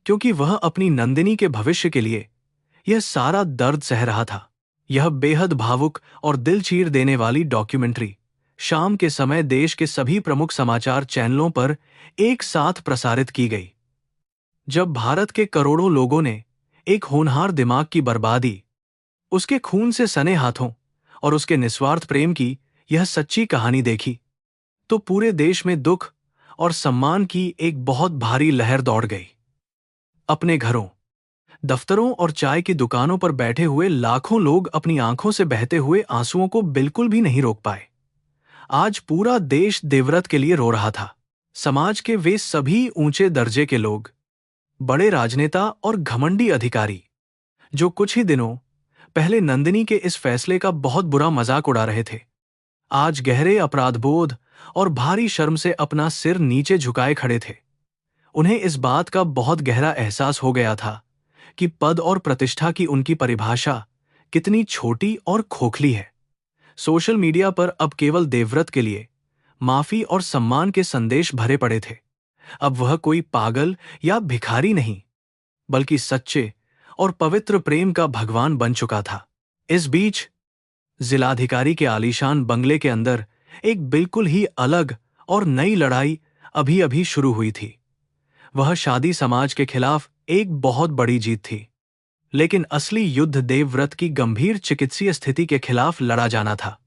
क्योंकि वह अपनी नंदिनी के भविष्य के लिए यह सारा दर्द सह रहा था। यह बेहद भावुक और दिल चीर देने वाली डॉक्यूमेंट्री शाम के समय देश के सभी प्रमुख समाचार चैनलों पर एक साथ प्रसारित की गई। जब भारत के करोड़ों लोगों ने एक होनहार दिमाग की बर्बादी, उसके खून से सने हाथों और उसके निस्वार्थ प्रेम की यह सच्ची कहानी देखी, तो पूरे देश में दुख और सम्मान की एक बहुत भारी लहर दौड़ गई। अपने घरों, दफ्तरों और चाय की दुकानों पर बैठे हुए लाखों लोग अपनी आंखों से बहते हुए आंसुओं को बिल्कुल भी नहीं रोक पाए। आज पूरा देश देवव्रत के लिए रो रहा था। समाज के वे सभी ऊंचे दर्जे के लोग, बड़े राजनेता और घमंडी अधिकारी, जो कुछ ही दिनों पहले नंदिनी के इस फैसले का बहुत बुरा मजाक उड़ा रहे थे, आज गहरे अपराधबोध और भारी शर्म से अपना सिर नीचे झुकाए खड़े थे। उन्हें इस बात का बहुत गहरा एहसास हो गया था कि पद और प्रतिष्ठा की उनकी परिभाषा कितनी छोटी और खोखली है। सोशल मीडिया पर अब केवल देवव्रत के लिए माफी और सम्मान के संदेश भरे पड़े थे। अब वह कोई पागल या भिखारी नहीं, बल्कि सच्चे और पवित्र प्रेम का भगवान बन चुका था। इस बीच जिलाधिकारी के आलीशान बंगले के अंदर एक बिल्कुल ही अलग और नई लड़ाई अभी अभी शुरू हुई थी। वह शादी समाज के खिलाफ एक बहुत बड़ी जीत थी, लेकिन असली युद्ध देवव्रत की गंभीर चिकित्सीय स्थिति के खिलाफ लड़ा जाना था।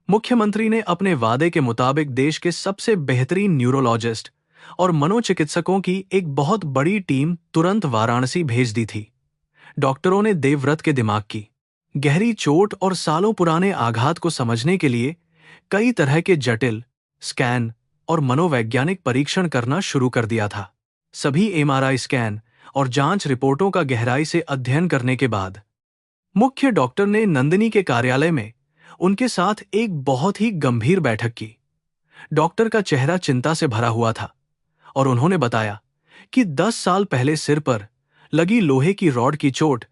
मुख्यमंत्री ने अपने वादे के मुताबिक देश के सबसे बेहतरीन न्यूरोलॉजिस्ट और मनोचिकित्सकों की एक बहुत बड़ी टीम तुरंत वाराणसी भेज दी थी। डॉक्टरों ने देवव्रत के दिमाग की गहरी चोट और सालों पुराने आघात को समझने के लिए कई तरह के जटिल स्कैन और मनोवैज्ञानिक परीक्षण करना शुरू कर दिया था। सभी एमआरआई स्कैन और जांच रिपोर्टों का गहराई से अध्ययन करने के बाद मुख्य डॉक्टर ने नंदिनी के कार्यालय में उनके साथ एक बहुत ही गंभीर बैठक की। डॉक्टर का चेहरा चिंता से भरा हुआ था और उन्होंने बताया कि 10 साल पहले सिर पर लगी लोहे की रॉड की चोट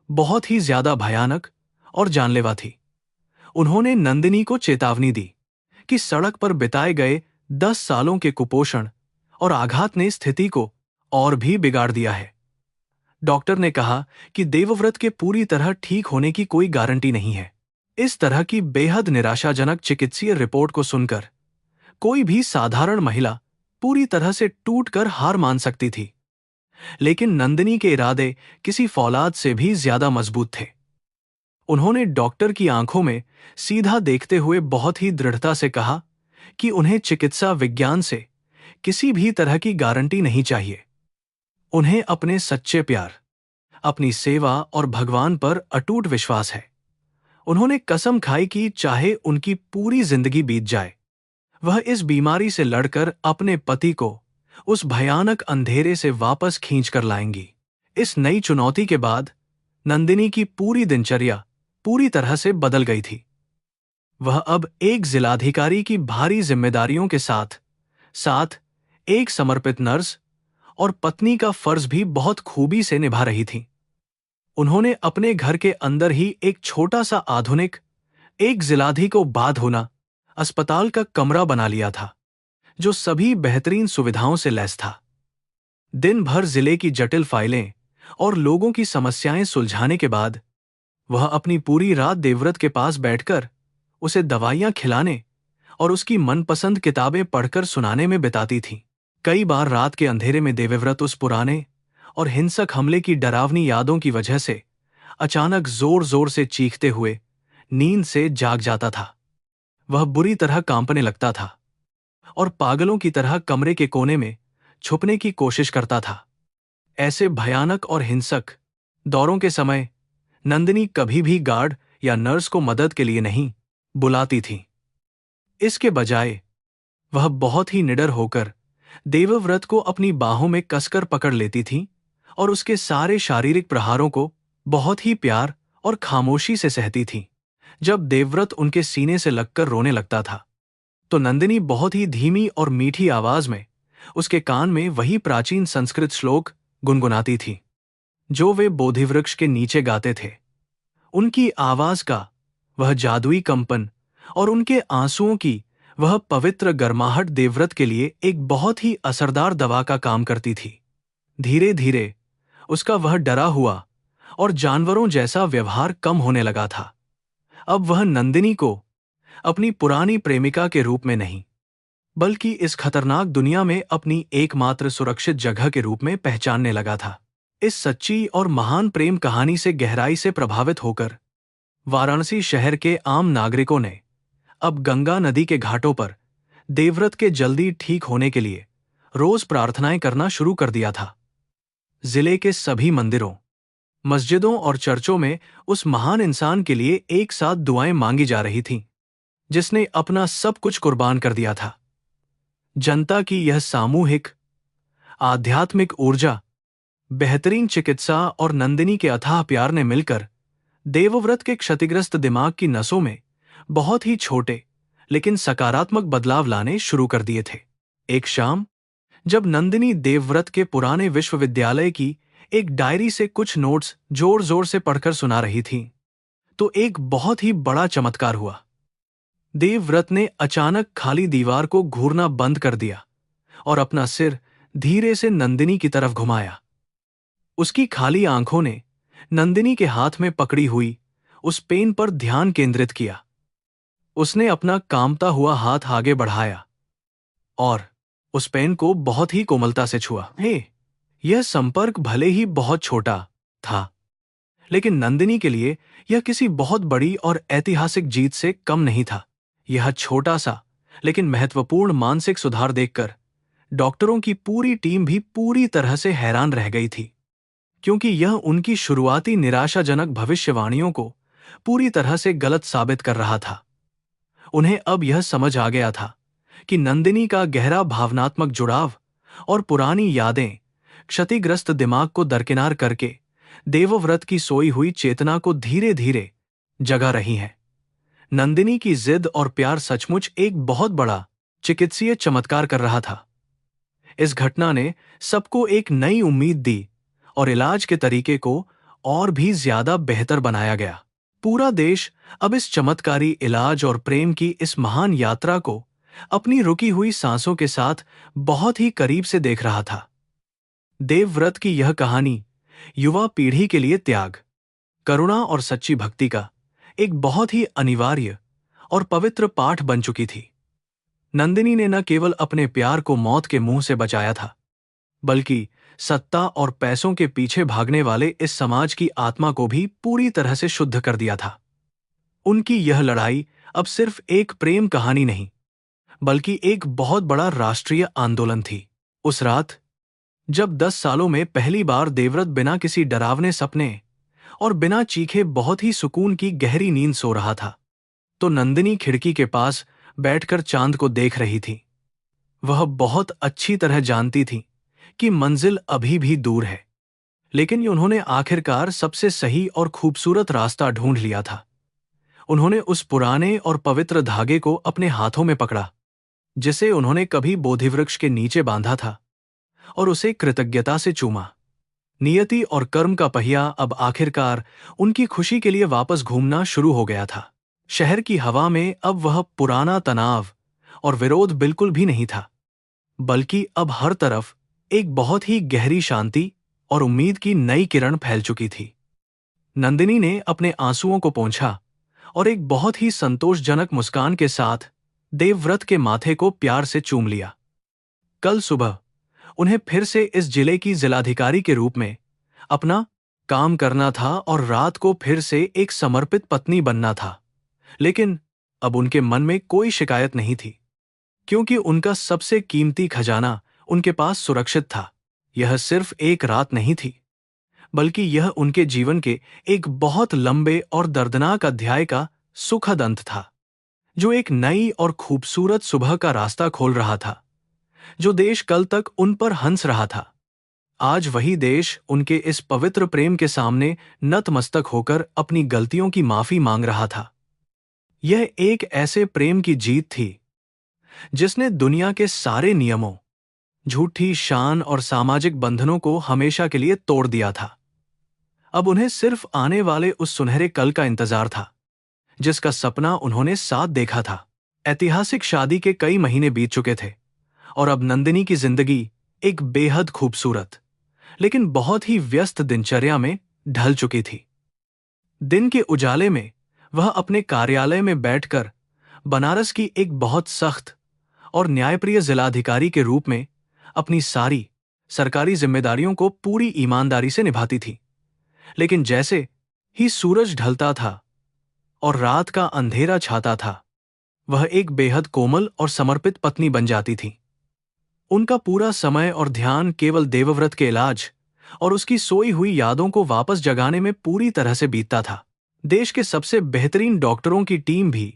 बहुत ही ज्यादा भयानक और जानलेवा थी। उन्होंने नंदिनी को चेतावनी दी कि सड़क पर बिताए गए 10 सालों के कुपोषण और आघात ने स्थिति को और भी बिगाड़ दिया है। डॉक्टर ने कहा कि देवव्रत के पूरी तरह ठीक होने की कोई गारंटी नहीं है। इस तरह की बेहद निराशाजनक चिकित्सीय रिपोर्ट को सुनकर कोई भी साधारण महिला पूरी तरह से टूटकर हार मान सकती थी, लेकिन नंदिनी के इरादे किसी फौलाद से भी ज्यादा मजबूत थे। उन्होंने डॉक्टर की आंखों में सीधा देखते हुए बहुत ही दृढ़ता से कहा कि उन्हें चिकित्सा विज्ञान से किसी भी तरह की गारंटी नहीं चाहिए। उन्हें अपने सच्चे प्यार, अपनी सेवा और भगवान पर अटूट विश्वास है। उन्होंने कसम खाई कि चाहे उनकी पूरी जिंदगी बीत जाए, वह इस बीमारी से लड़कर अपने पति को उस भयानक अंधेरे से वापस खींच कर लाएंगी। इस नई चुनौती के बाद नंदिनी की पूरी दिनचर्या पूरी तरह से बदल गई थी। वह अब एक जिलाधिकारी की भारी जिम्मेदारियों के साथ साथ एक समर्पित नर्स और पत्नी का फर्ज भी बहुत खूबी से निभा रही थी। उन्होंने अपने घर के अंदर ही एक छोटा सा आधुनिक, एक जिलाधि को बाध होना अस्पताल का कमरा बना लिया था, जो सभी बेहतरीन सुविधाओं से लैस था। दिन भर जिले की जटिल फाइलें और लोगों की समस्याएं सुलझाने के बाद वह अपनी पूरी रात देवव्रत के पास बैठकर उसे दवाइयां खिलाने और उसकी मनपसंद किताबें पढ़कर सुनाने में बिताती थी। कई बार रात के अंधेरे में देवव्रत उस पुराने और हिंसक हमले की डरावनी यादों की वजह से अचानक जोर जोर से चीखते हुए नींद से जाग जाता था। वह बुरी तरह कांपने लगता था और पागलों की तरह कमरे के कोने में छुपने की कोशिश करता था। ऐसे भयानक और हिंसक दौरों के समय नंदिनी कभी भी गार्ड या नर्स को मदद के लिए नहीं बुलाती थी। इसके बजाय वह बहुत ही निडर होकर देवव्रत को अपनी बाहों में कसकर पकड़ लेती थी और उसके सारे शारीरिक प्रहारों को बहुत ही प्यार और खामोशी से सहती थी। जब देवव्रत उनके सीने से लगकर रोने लगता था, तो नंदिनी बहुत ही धीमी और मीठी आवाज में उसके कान में वही प्राचीन संस्कृत श्लोक गुनगुनाती थी जो वे बोधिवृक्ष के नीचे गाते थे। उनकी आवाज का वह जादुई कंपन और उनके आंसुओं की वह पवित्र गर्माहट देवव्रत के लिए एक बहुत ही असरदार दवा का काम करती थी। धीरे धीरे उसका वह डरा हुआ और जानवरों जैसा व्यवहार कम होने लगा था। अब वह नंदिनी को अपनी पुरानी प्रेमिका के रूप में नहीं, बल्कि इस खतरनाक दुनिया में अपनी एकमात्र सुरक्षित जगह के रूप में पहचानने लगा था। इस सच्ची और महान प्रेम कहानी से गहराई से प्रभावित होकर वाराणसी शहर के आम नागरिकों ने अब गंगा नदी के घाटों पर देवव्रत के जल्दी ठीक होने के लिए रोज प्रार्थनाएं करना शुरू कर दिया था। जिले के सभी मंदिरों, मस्जिदों और चर्चों में उस महान इंसान के लिए एक साथ दुआएं मांगी जा रही थीं, जिसने अपना सब कुछ कुर्बान कर दिया था। जनता की यह सामूहिक आध्यात्मिक ऊर्जा, बेहतरीन चिकित्सा और नंदिनी के अथाह प्यार ने मिलकर देवव्रत के क्षतिग्रस्त दिमाग की नसों में बहुत ही छोटे लेकिन सकारात्मक बदलाव लाने शुरू कर दिए थे। एक शाम, जब नंदिनी देवव्रत के पुराने विश्वविद्यालय की एक डायरी से कुछ नोट्स जोर जोर से पढ़कर सुना रही थी, तो एक बहुत ही बड़ा चमत्कार हुआ। देवव्रत ने अचानक खाली दीवार को घूरना बंद कर दिया और अपना सिर धीरे से नंदिनी की तरफ घुमाया। उसकी खाली आंखों ने नंदिनी के हाथ में पकड़ी हुई उस पेन पर ध्यान केंद्रित किया। उसने अपना कांपता हुआ हाथ आगे बढ़ाया और उस पेन को बहुत ही कोमलता से छुआ। यह संपर्क भले ही बहुत छोटा था, लेकिन नंदिनी के लिए यह किसी बहुत बड़ी और ऐतिहासिक जीत से कम नहीं था। यह छोटा सा लेकिन महत्वपूर्ण मानसिक सुधार देखकर डॉक्टरों की पूरी टीम भी पूरी तरह से हैरान रह गई थी, क्योंकि यह उनकी शुरुआती निराशाजनक भविष्यवाणियों को पूरी तरह से गलत साबित कर रहा था। उन्हें अब यह समझ आ गया था कि नंदिनी का गहरा भावनात्मक जुड़ाव और पुरानी यादें क्षतिग्रस्त दिमाग को दरकिनार करके देवव्रत की सोई हुई चेतना को धीरे धीरे जगा रही हैं। नंदिनी की जिद और प्यार सचमुच एक बहुत बड़ा चिकित्सीय चमत्कार कर रहा था। इस घटना ने सबको एक नई उम्मीद दी और इलाज के तरीके को और भी ज्यादा बेहतर बनाया गया। पूरा देश अब इस चमत्कारी इलाज और प्रेम की इस महान यात्रा को अपनी रुकी हुई सांसों के साथ बहुत ही करीब से देख रहा था। देवव्रत की यह कहानी युवा पीढ़ी के लिए त्याग, करुणा और सच्ची भक्ति का एक बहुत ही अनिवार्य और पवित्र पाठ बन चुकी थी। नंदिनी ने न केवल अपने प्यार को मौत के मुंह से बचाया था, बल्कि सत्ता और पैसों के पीछे भागने वाले इस समाज की आत्मा को भी पूरी तरह से शुद्ध कर दिया था। उनकी यह लड़ाई अब सिर्फ एक प्रेम कहानी नहीं, बल्कि एक बहुत बड़ा राष्ट्रीय आंदोलन थी। उस रात, जब 10 सालों में पहली बार देवव्रत बिना किसी डरावने सपने और बिना चीखे बहुत ही सुकून की गहरी नींद सो रहा था, तो नंदिनी खिड़की के पास बैठकर चांद को देख रही थी। वह बहुत अच्छी तरह जानती थी कि मंजिल अभी भी दूर है, लेकिन उन्होंने आखिरकार सबसे सही और खूबसूरत रास्ता ढूंढ लिया था। उन्होंने उस पुराने और पवित्र धागे को अपने हाथों में पकड़ा, जिसे उन्होंने कभी बोधिवृक्ष के नीचे बांधा था, और उसे कृतज्ञता से चूमा। नियति और कर्म का पहिया अब आखिरकार उनकी खुशी के लिए वापस घूमना शुरू हो गया था। शहर की हवा में अब वह पुराना तनाव और विरोध बिल्कुल भी नहीं था, बल्कि अब हर तरफ एक बहुत ही गहरी शांति और उम्मीद की नई किरण फैल चुकी थी। नंदिनी ने अपने आंसुओं को पोंछा और एक बहुत ही संतोषजनक मुस्कान के साथ देवव्रत के माथे को प्यार से चूम लिया। कल सुबह उन्हें फिर से इस जिले की जिलाधिकारी के रूप में अपना काम करना था और रात को फिर से एक समर्पित पत्नी बनना था, लेकिन अब उनके मन में कोई शिकायत नहीं थी, क्योंकि उनका सबसे कीमती खजाना उनके पास सुरक्षित था। यह सिर्फ एक रात नहीं थी, बल्कि यह उनके जीवन के एक बहुत लंबे और दर्दनाक अध्याय का सुखद अंत था, जो एक नई और खूबसूरत सुबह का रास्ता खोल रहा था। जो देश कल तक उन पर हंस रहा था, आज वही देश उनके इस पवित्र प्रेम के सामने नतमस्तक होकर अपनी गलतियों की माफी मांग रहा था। यह एक ऐसे प्रेम की जीत थी जिसने दुनिया के सारे नियमों, झूठी शान और सामाजिक बंधनों को हमेशा के लिए तोड़ दिया था। अब उन्हें सिर्फ आने वाले उस सुनहरे कल का इंतजार था, जिसका सपना उन्होंने साथ देखा था। ऐतिहासिक शादी के कई महीने बीत चुके थे और अब नंदिनी की जिंदगी एक बेहद खूबसूरत लेकिन बहुत ही व्यस्त दिनचर्या में ढल चुकी थी। दिन के उजाले में वह अपने कार्यालय में बैठकर बनारस की एक बहुत सख्त और न्यायप्रिय जिलाधिकारी के रूप में अपनी सारी सरकारी जिम्मेदारियों को पूरी ईमानदारी से निभाती थी। लेकिन जैसे ही सूरज ढलता था और रात का अंधेरा छाता था, वह एक बेहद कोमल और समर्पित पत्नी बन जाती थी। उनका पूरा समय और ध्यान केवल देवव्रत के इलाज और उसकी सोई हुई यादों को वापस जगाने में पूरी तरह से बीतता था। देश के सबसे बेहतरीन डॉक्टरों की टीम भी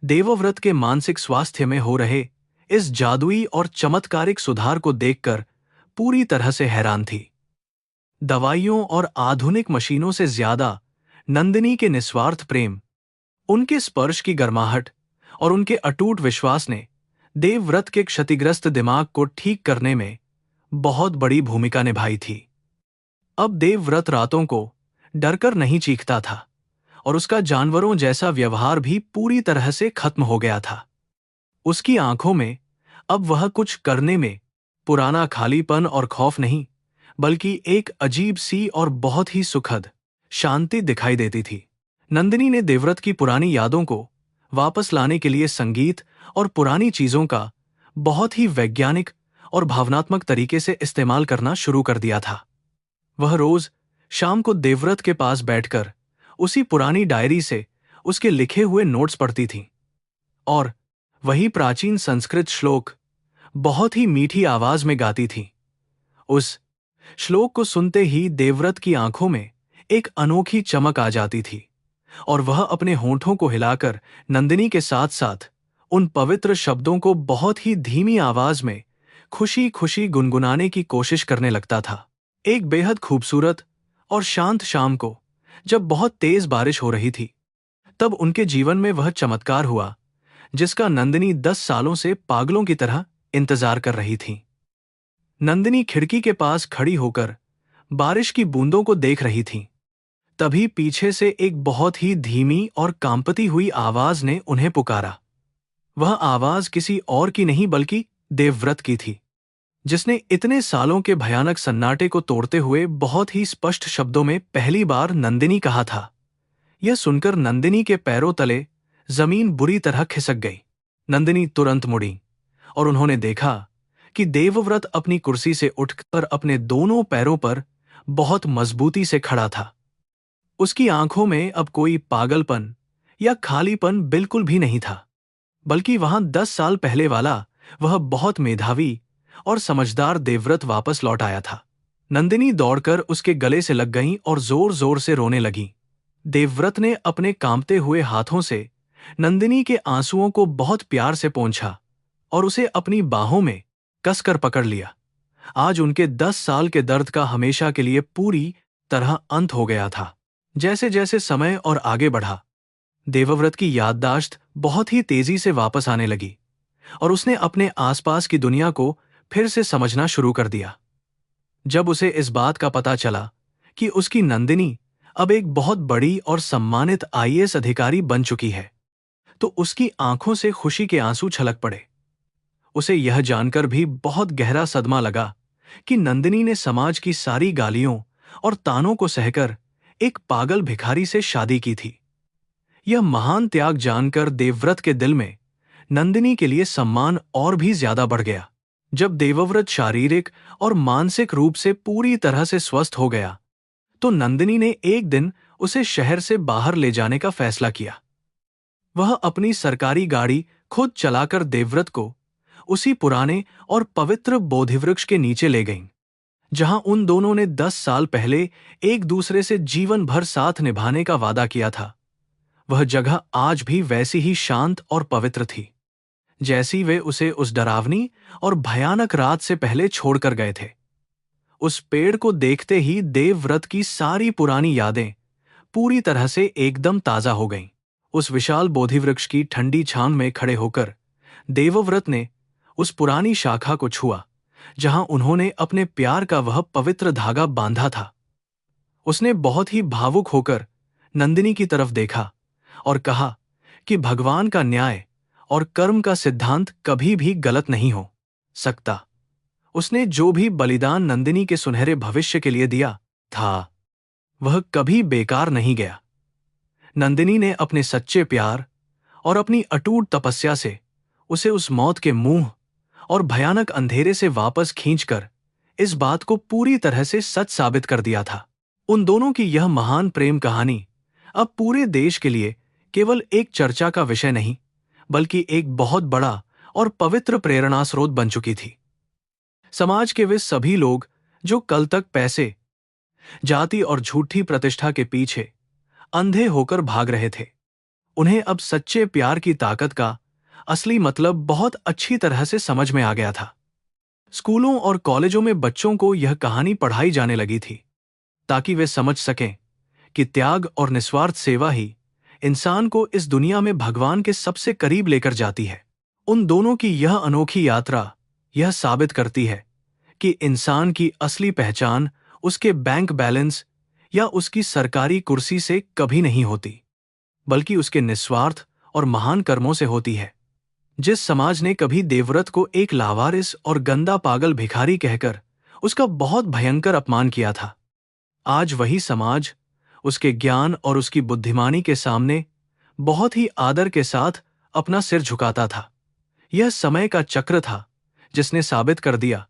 देवव्रत के मानसिक स्वास्थ्य में हो रहे इस जादुई और चमत्कारिक सुधार को देखकर पूरी तरह से हैरान थी। दवाइयों और आधुनिक मशीनों से ज्यादा नंदिनी के निस्वार्थ प्रेम, उनके स्पर्श की गर्माहट और उनके अटूट विश्वास ने देवव्रत के क्षतिग्रस्त दिमाग को ठीक करने में बहुत बड़ी भूमिका निभाई थी। अब देवव्रत रातों को डरकर नहीं चीखता था और उसका जानवरों जैसा व्यवहार भी पूरी तरह से खत्म हो गया था। उसकी आंखों में अब वह कुछ करने में पुराना खालीपन और खौफ नहीं, बल्कि एक अजीब सी और बहुत ही सुखद शांति दिखाई देती थी। नंदिनी ने देवव्रत की पुरानी यादों को वापस लाने के लिए संगीत और पुरानी चीजों का बहुत ही वैज्ञानिक और भावनात्मक तरीके से इस्तेमाल करना शुरू कर दिया था। वह रोज शाम को देवव्रत के पास बैठकर उसी पुरानी डायरी से उसके लिखे हुए नोट्स पढ़ती थी और वही प्राचीन संस्कृत श्लोक बहुत ही मीठी आवाज में गाती थी। उस श्लोक को सुनते ही देवव्रत की आंखों में एक अनोखी चमक आ जाती थी और वह अपने होंठों को हिलाकर नंदिनी के साथ साथ उन पवित्र शब्दों को बहुत ही धीमी आवाज में खुशी खुशी गुनगुनाने की कोशिश करने लगता था। एक बेहद खूबसूरत और शांत शाम को जब बहुत तेज बारिश हो रही थी, तब उनके जीवन में वह चमत्कार हुआ जिसका नंदिनी 10 सालों से पागलों की तरह इंतजार कर रही थी। नंदिनी खिड़की के पास खड़ी होकर बारिश की बूंदों को देख रही थी। तभी पीछे से एक बहुत ही धीमी और कांपती हुई आवाज ने उन्हें पुकारा। वह आवाज किसी और की नहीं बल्कि देवव्रत की थी, जिसने इतने सालों के भयानक सन्नाटे को तोड़ते हुए बहुत ही स्पष्ट शब्दों में पहली बार नंदिनी कहा था। यह सुनकर नंदिनी के पैरों तले जमीन बुरी तरह खिसक गई। नंदिनी तुरंत मुड़ी और उन्होंने देखा कि देवव्रत अपनी कुर्सी से उठकर अपने दोनों पैरों पर बहुत मजबूती से खड़ा था। उसकी आंखों में अब कोई पागलपन या खालीपन बिल्कुल भी नहीं था, बल्कि वहां 10 साल पहले वाला वह बहुत मेधावी और समझदार देवव्रत वापस लौट आया था। नंदिनी दौड़कर उसके गले से लग गईं और जोर जोर से रोने लगी। देवव्रत ने अपने कांपते हुए हाथों से नंदिनी के आंसुओं को बहुत प्यार से पोंछा और उसे अपनी बाहों में कसकर पकड़ लिया। आज उनके 10 साल के दर्द का हमेशा के लिए पूरी तरह अंत हो गया था। जैसे जैसे समय और आगे बढ़ा, देवव्रत की याददाश्त बहुत ही तेजी से वापस आने लगी और उसने अपने आसपास की दुनिया को फिर से समझना शुरू कर दिया। जब उसे इस बात का पता चला कि उसकी नंदिनी अब एक बहुत बड़ी और सम्मानित आईएएस अधिकारी बन चुकी है, तो उसकी आंखों से खुशी के आंसू छलक पड़े। उसे यह जानकर भी बहुत गहरा सदमा लगा कि नंदिनी ने समाज की सारी गालियों और तानों को सहकर एक पागल भिखारी से शादी की थी। यह महान त्याग जानकर देवव्रत के दिल में नंदिनी के लिए सम्मान और भी ज्यादा बढ़ गया। जब देवव्रत शारीरिक और मानसिक रूप से पूरी तरह से स्वस्थ हो गया, तो नंदिनी ने एक दिन उसे शहर से बाहर ले जाने का फैसला किया। वह अपनी सरकारी गाड़ी खुद चलाकर देवव्रत को उसी पुराने और पवित्र बोधिवृक्ष के नीचे ले गईं, जहां उन दोनों ने 10 साल पहले एक दूसरे से जीवन भर साथ निभाने का वादा किया था। वह जगह आज भी वैसी ही शांत और पवित्र थी, जैसी वे उसे उस डरावनी और भयानक रात से पहले छोड़कर गए थे। उस पेड़ को देखते ही देवव्रत की सारी पुरानी यादें पूरी तरह से एकदम ताजा हो गईं। उस विशाल बोधिवृक्ष की ठंडी छांव में खड़े होकर देवव्रत ने उस पुरानी शाखा को छुआ, जहां उन्होंने अपने प्यार का वह पवित्र धागा बांधा था। उसने बहुत ही भावुक होकर नंदिनी की तरफ देखा और कहा कि भगवान का न्याय और कर्म का सिद्धांत कभी भी गलत नहीं हो सकता। उसने जो भी बलिदान नंदिनी के सुनहरे भविष्य के लिए दिया था, वह कभी बेकार नहीं गया। नंदिनी ने अपने सच्चे प्यार और अपनी अटूट तपस्या से उसे उस मौत के मुंह और भयानक अंधेरे से वापस खींचकर इस बात को पूरी तरह से सच साबित कर दिया था। उन दोनों की यह महान प्रेम कहानी अब पूरे देश के लिए केवल एक चर्चा का विषय नहीं, बल्कि एक बहुत बड़ा और पवित्र प्रेरणा स्रोत बन चुकी थी। समाज के वे सभी लोग जो कल तक पैसे, जाति और झूठी प्रतिष्ठा के पीछे अंधे होकर भाग रहे थे, उन्हें अब सच्चे प्यार की ताकत का असली मतलब बहुत अच्छी तरह से समझ में आ गया था। स्कूलों और कॉलेजों में बच्चों को यह कहानी पढ़ाई जाने लगी थी, ताकि वे समझ सकें कि त्याग और निस्वार्थ सेवा ही इंसान को इस दुनिया में भगवान के सबसे करीब लेकर जाती है। उन दोनों की यह अनोखी यात्रा यह साबित करती है कि इंसान की असली पहचान उसके बैंक बैलेंस या उसकी सरकारी कुर्सी से कभी नहीं होती, बल्कि उसके निस्वार्थ और महान कर्मों से होती है। जिस समाज ने कभी देवव्रत को एक लावारिस और गंदा पागल भिखारी कहकर उसका बहुत भयंकर अपमान किया था, आज वही समाज उसके ज्ञान और उसकी बुद्धिमानी के सामने बहुत ही आदर के साथ अपना सिर झुकाता था। यह समय का चक्र था जिसने साबित कर दिया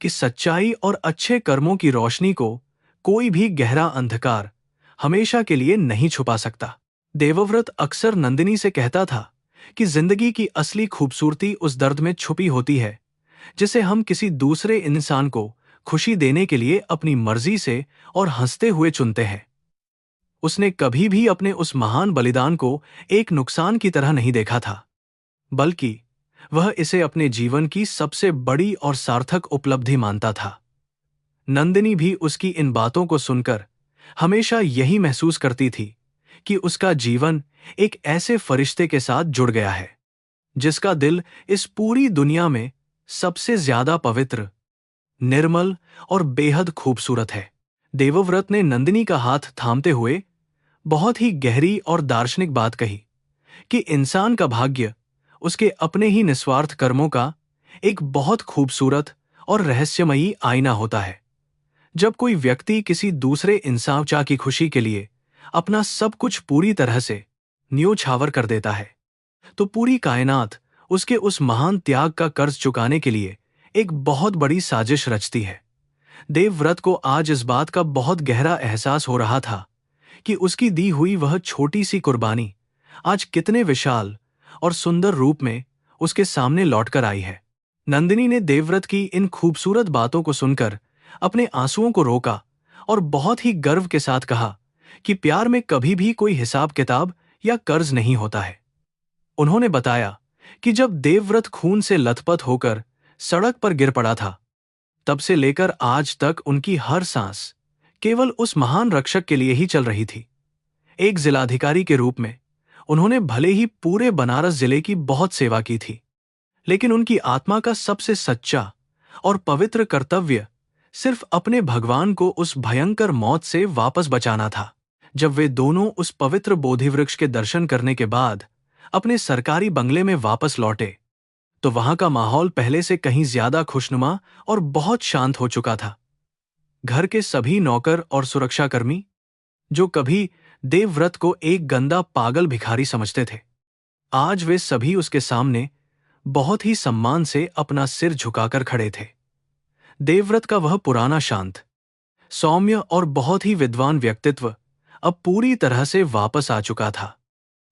कि सच्चाई और अच्छे कर्मों की रोशनी को कोई भी गहरा अंधकार हमेशा के लिए नहीं छुपा सकता। देवव्रत अक्सर नंदिनी से कहता था कि जिंदगी की असली खूबसूरती उस दर्द में छुपी होती है जिसे हम किसी दूसरे इंसान को खुशी देने के लिए अपनी मर्जी से और हंसते हुए चुनते हैं। उसने कभी भी अपने उस महान बलिदान को एक नुकसान की तरह नहीं देखा था, बल्कि वह इसे अपने जीवन की सबसे बड़ी और सार्थक उपलब्धि मानता था। नंदिनी भी उसकी इन बातों को सुनकर हमेशा यही महसूस करती थी कि उसका जीवन एक ऐसे फरिश्ते के साथ जुड़ गया है जिसका दिल इस पूरी दुनिया में सबसे ज्यादा पवित्र, निर्मल और बेहद खूबसूरत है। देवव्रत ने नंदिनी का हाथ थामते हुए बहुत ही गहरी और दार्शनिक बात कही कि इंसान का भाग्य उसके अपने ही निस्वार्थ कर्मों का एक बहुत खूबसूरत और रहस्यमयी आईना होता है। जब कोई व्यक्ति किसी दूसरे इंसान की खुशी के लिए अपना सब कुछ पूरी तरह से न्योछावर कर देता है, तो पूरी कायनात उसके उस महान त्याग का कर्ज चुकाने के लिए एक बहुत बड़ी साजिश रचती है। देवव्रत को आज इस बात का बहुत गहरा एहसास हो रहा था कि उसकी दी हुई वह छोटी सी कुर्बानी आज कितने विशाल और सुंदर रूप में उसके सामने लौटकर आई है। नंदिनी ने देवव्रत की इन खूबसूरत बातों को सुनकर अपने आंसुओं को रोका और बहुत ही गर्व के साथ कहा कि प्यार में कभी भी कोई हिसाब किताब या कर्ज नहीं होता है। उन्होंने बताया कि जब देवव्रत खून से लथपथ होकर सड़क पर गिर पड़ा था, तब से लेकर आज तक उनकी हर सांस केवल उस महान रक्षक के लिए ही चल रही थी। एक जिलाधिकारी के रूप में उन्होंने भले ही पूरे बनारस जिले की बहुत सेवा की थी, लेकिन उनकी आत्मा का सबसे सच्चा और पवित्र कर्तव्य सिर्फ अपने भगवान को उस भयंकर मौत से वापस बचाना था। जब वे दोनों उस पवित्र बोधि वृक्ष के दर्शन करने के बाद अपने सरकारी बंगले में वापस लौटे, तो वहां का माहौल पहले से कहीं ज्यादा खुशनुमा और बहुत शांत हो चुका था। घर के सभी नौकर और सुरक्षाकर्मी, जो कभी देवव्रत को एक गंदा पागल भिखारी समझते थे, आज वे सभी उसके सामने बहुत ही सम्मान से अपना सिर झुकाकर खड़े थे। देवव्रत का वह पुराना शांत, सौम्य और बहुत ही विद्वान व्यक्तित्व अब पूरी तरह से वापस आ चुका था,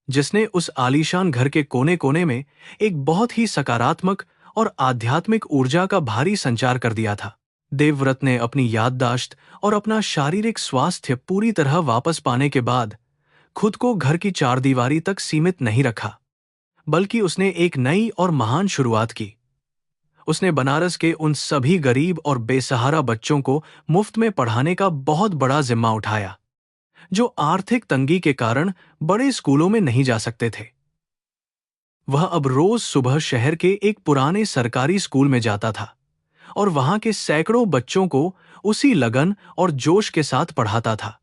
जिसने उस आलीशान घर के कोने कोने में एक बहुत ही सकारात्मक और आध्यात्मिक ऊर्जा का भारी संचार कर दिया था। देवव्रत ने अपनी याददाश्त और अपना शारीरिक स्वास्थ्य पूरी तरह वापस पाने के बाद खुद को घर की चारदीवारी तक सीमित नहीं रखा, बल्कि उसने एक नई और महान शुरुआत की। उसने बनारस के उन सभी गरीब और बेसहारा बच्चों को मुफ्त में पढ़ाने का बहुत बड़ा जिम्मा उठाया, जो आर्थिक तंगी के कारण बड़े स्कूलों में नहीं जा सकते थे। वह अब रोज सुबह शहर के एक पुराने सरकारी स्कूल में जाता था और वहां के सैकड़ों बच्चों को उसी लगन और जोश के साथ पढ़ाता था,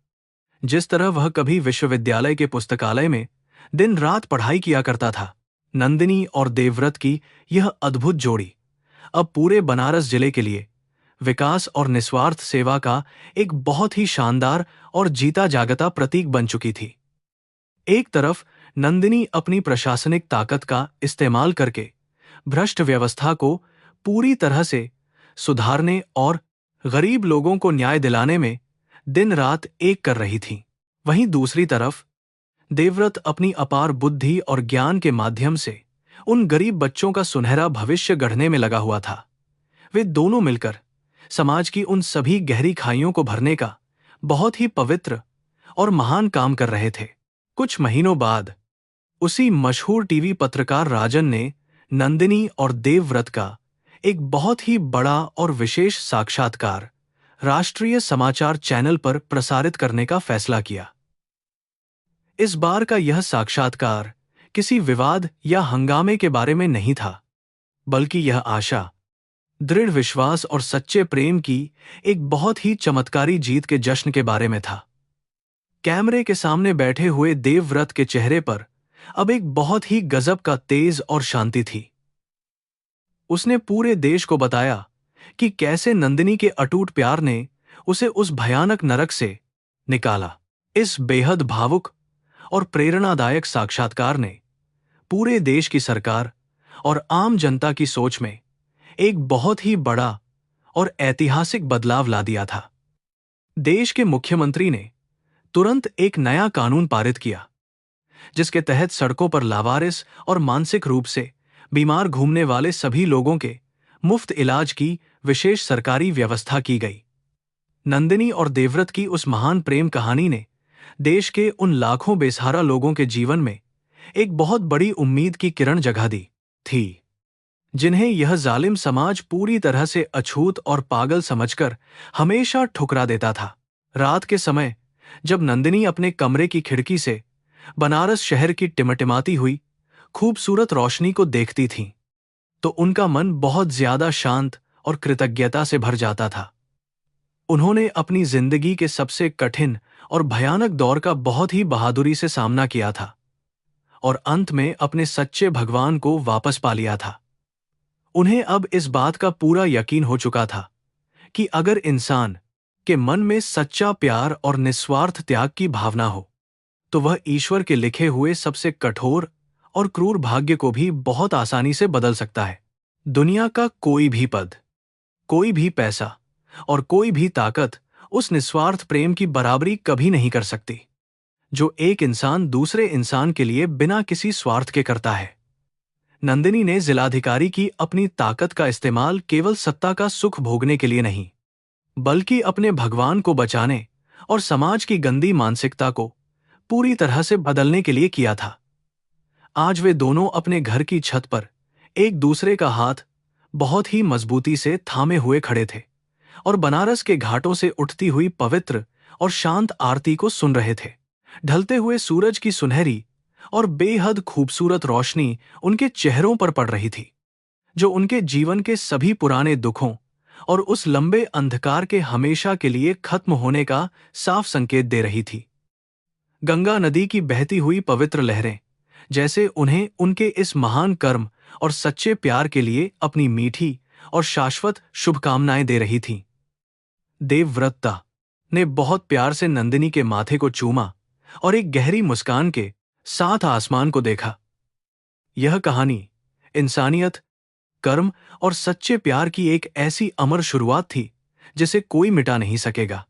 जिस तरह वह कभी विश्वविद्यालय के पुस्तकालय में दिन रात पढ़ाई किया करता था। नंदिनी और देवव्रत की यह अद्भुत जोड़ी अब पूरे बनारस जिले के लिए विकास और निस्वार्थ सेवा का एक बहुत ही शानदार और जीता जागता प्रतीक बन चुकी थी। एक तरफ नंदिनी अपनी प्रशासनिक ताकत का इस्तेमाल करके भ्रष्ट व्यवस्था को पूरी तरह से सुधारने और गरीब लोगों को न्याय दिलाने में दिन रात एक कर रही थी, वहीं दूसरी तरफ देवव्रत अपनी अपार बुद्धि और ज्ञान के माध्यम से उन गरीब बच्चों का सुनहरा भविष्य गढ़ने में लगा हुआ था। वे दोनों मिलकर समाज की उन सभी गहरी खाइयों को भरने का बहुत ही पवित्र और महान काम कर रहे थे। कुछ महीनों बाद उसी मशहूर टीवी पत्रकार राजन ने नंदिनी और देवव्रत का एक बहुत ही बड़ा और विशेष साक्षात्कार राष्ट्रीय समाचार चैनल पर प्रसारित करने का फैसला किया। इस बार का यह साक्षात्कार किसी विवाद या हंगामे के बारे में नहीं था, बल्कि यह आशा, दृढ़ विश्वास और सच्चे प्रेम की एक बहुत ही चमत्कारी जीत के जश्न के बारे में था। कैमरे के सामने बैठे हुए देवव्रत के चेहरे पर अब एक बहुत ही गजब का तेज और शांति थी। उसने पूरे देश को बताया कि कैसे नंदिनी के अटूट प्यार ने उसे उस भयानक नरक से निकाला। इस बेहद भावुक और प्रेरणादायक साक्षात्कार ने पूरे देश की सरकार और आम जनता की सोच में एक बहुत ही बड़ा और ऐतिहासिक बदलाव ला दिया था। देश के मुख्यमंत्री ने तुरंत एक नया कानून पारित किया, जिसके तहत सड़कों पर लावारिस और मानसिक रूप से बीमार घूमने वाले सभी लोगों के मुफ्त इलाज की विशेष सरकारी व्यवस्था की गई। नंदिनी और देवव्रत की उस महान प्रेम कहानी ने देश के उन लाखों बेसहारा लोगों के जीवन में एक बहुत बड़ी उम्मीद की किरण जगा दी थी, जिन्हें यह जालिम समाज पूरी तरह से अछूत और पागल समझकर हमेशा ठुकरा देता था। रात के समय जब नंदिनी अपने कमरे की खिड़की से बनारस शहर की टिमटिमाती हुई खूबसूरत रोशनी को देखती थीं, तो उनका मन बहुत ज्यादा शांत और कृतज्ञता से भर जाता था। उन्होंने अपनी जिंदगी के सबसे कठिन और भयानक दौर का बहुत ही बहादुरी से सामना किया था और अंत में अपने सच्चे भगवान को वापस पा लिया था। उन्हें अब इस बात का पूरा यकीन हो चुका था कि अगर इंसान के मन में सच्चा प्यार और निस्वार्थ त्याग की भावना हो, तो वह ईश्वर के लिखे हुए सबसे कठोर और क्रूर भाग्य को भी बहुत आसानी से बदल सकता है। दुनिया का कोई भी पद, कोई भी पैसा और कोई भी ताकत उस निस्वार्थ प्रेम की बराबरी कभी नहीं कर सकती, जो एक इंसान दूसरे इंसान के लिए बिना किसी स्वार्थ के करता है। नंदिनी ने जिलाधिकारी की अपनी ताकत का इस्तेमाल केवल सत्ता का सुख भोगने के लिए नहीं, बल्कि अपने भगवान को बचाने और समाज की गंदी मानसिकता को पूरी तरह से बदलने के लिए किया था। आज वे दोनों अपने घर की छत पर एक दूसरे का हाथ बहुत ही मजबूती से थामे हुए खड़े थे और बनारस के घाटों से उठती हुई पवित्र और शांत आरती को सुन रहे थे। ढलते हुए सूरज की सुनहरी और बेहद खूबसूरत रोशनी उनके चेहरों पर पड़ रही थी, जो उनके जीवन के सभी पुराने दुखों और उस लंबे अंधकार के हमेशा के लिए खत्म होने का साफ संकेत दे रही थी। गंगा नदी की बहती हुई पवित्र लहरें जैसे उन्हें उनके इस महान कर्म और सच्चे प्यार के लिए अपनी मीठी और शाश्वत शुभकामनाएं दे रही थीं। देवव्रत ने बहुत प्यार से नंदिनी के माथे को चूमा और एक गहरी मुस्कान के साथ आसमान को देखा। यह कहानी इंसानियत, कर्म और सच्चे प्यार की एक ऐसी अमर शुरुआत थी जिसे कोई मिटा नहीं सकेगा।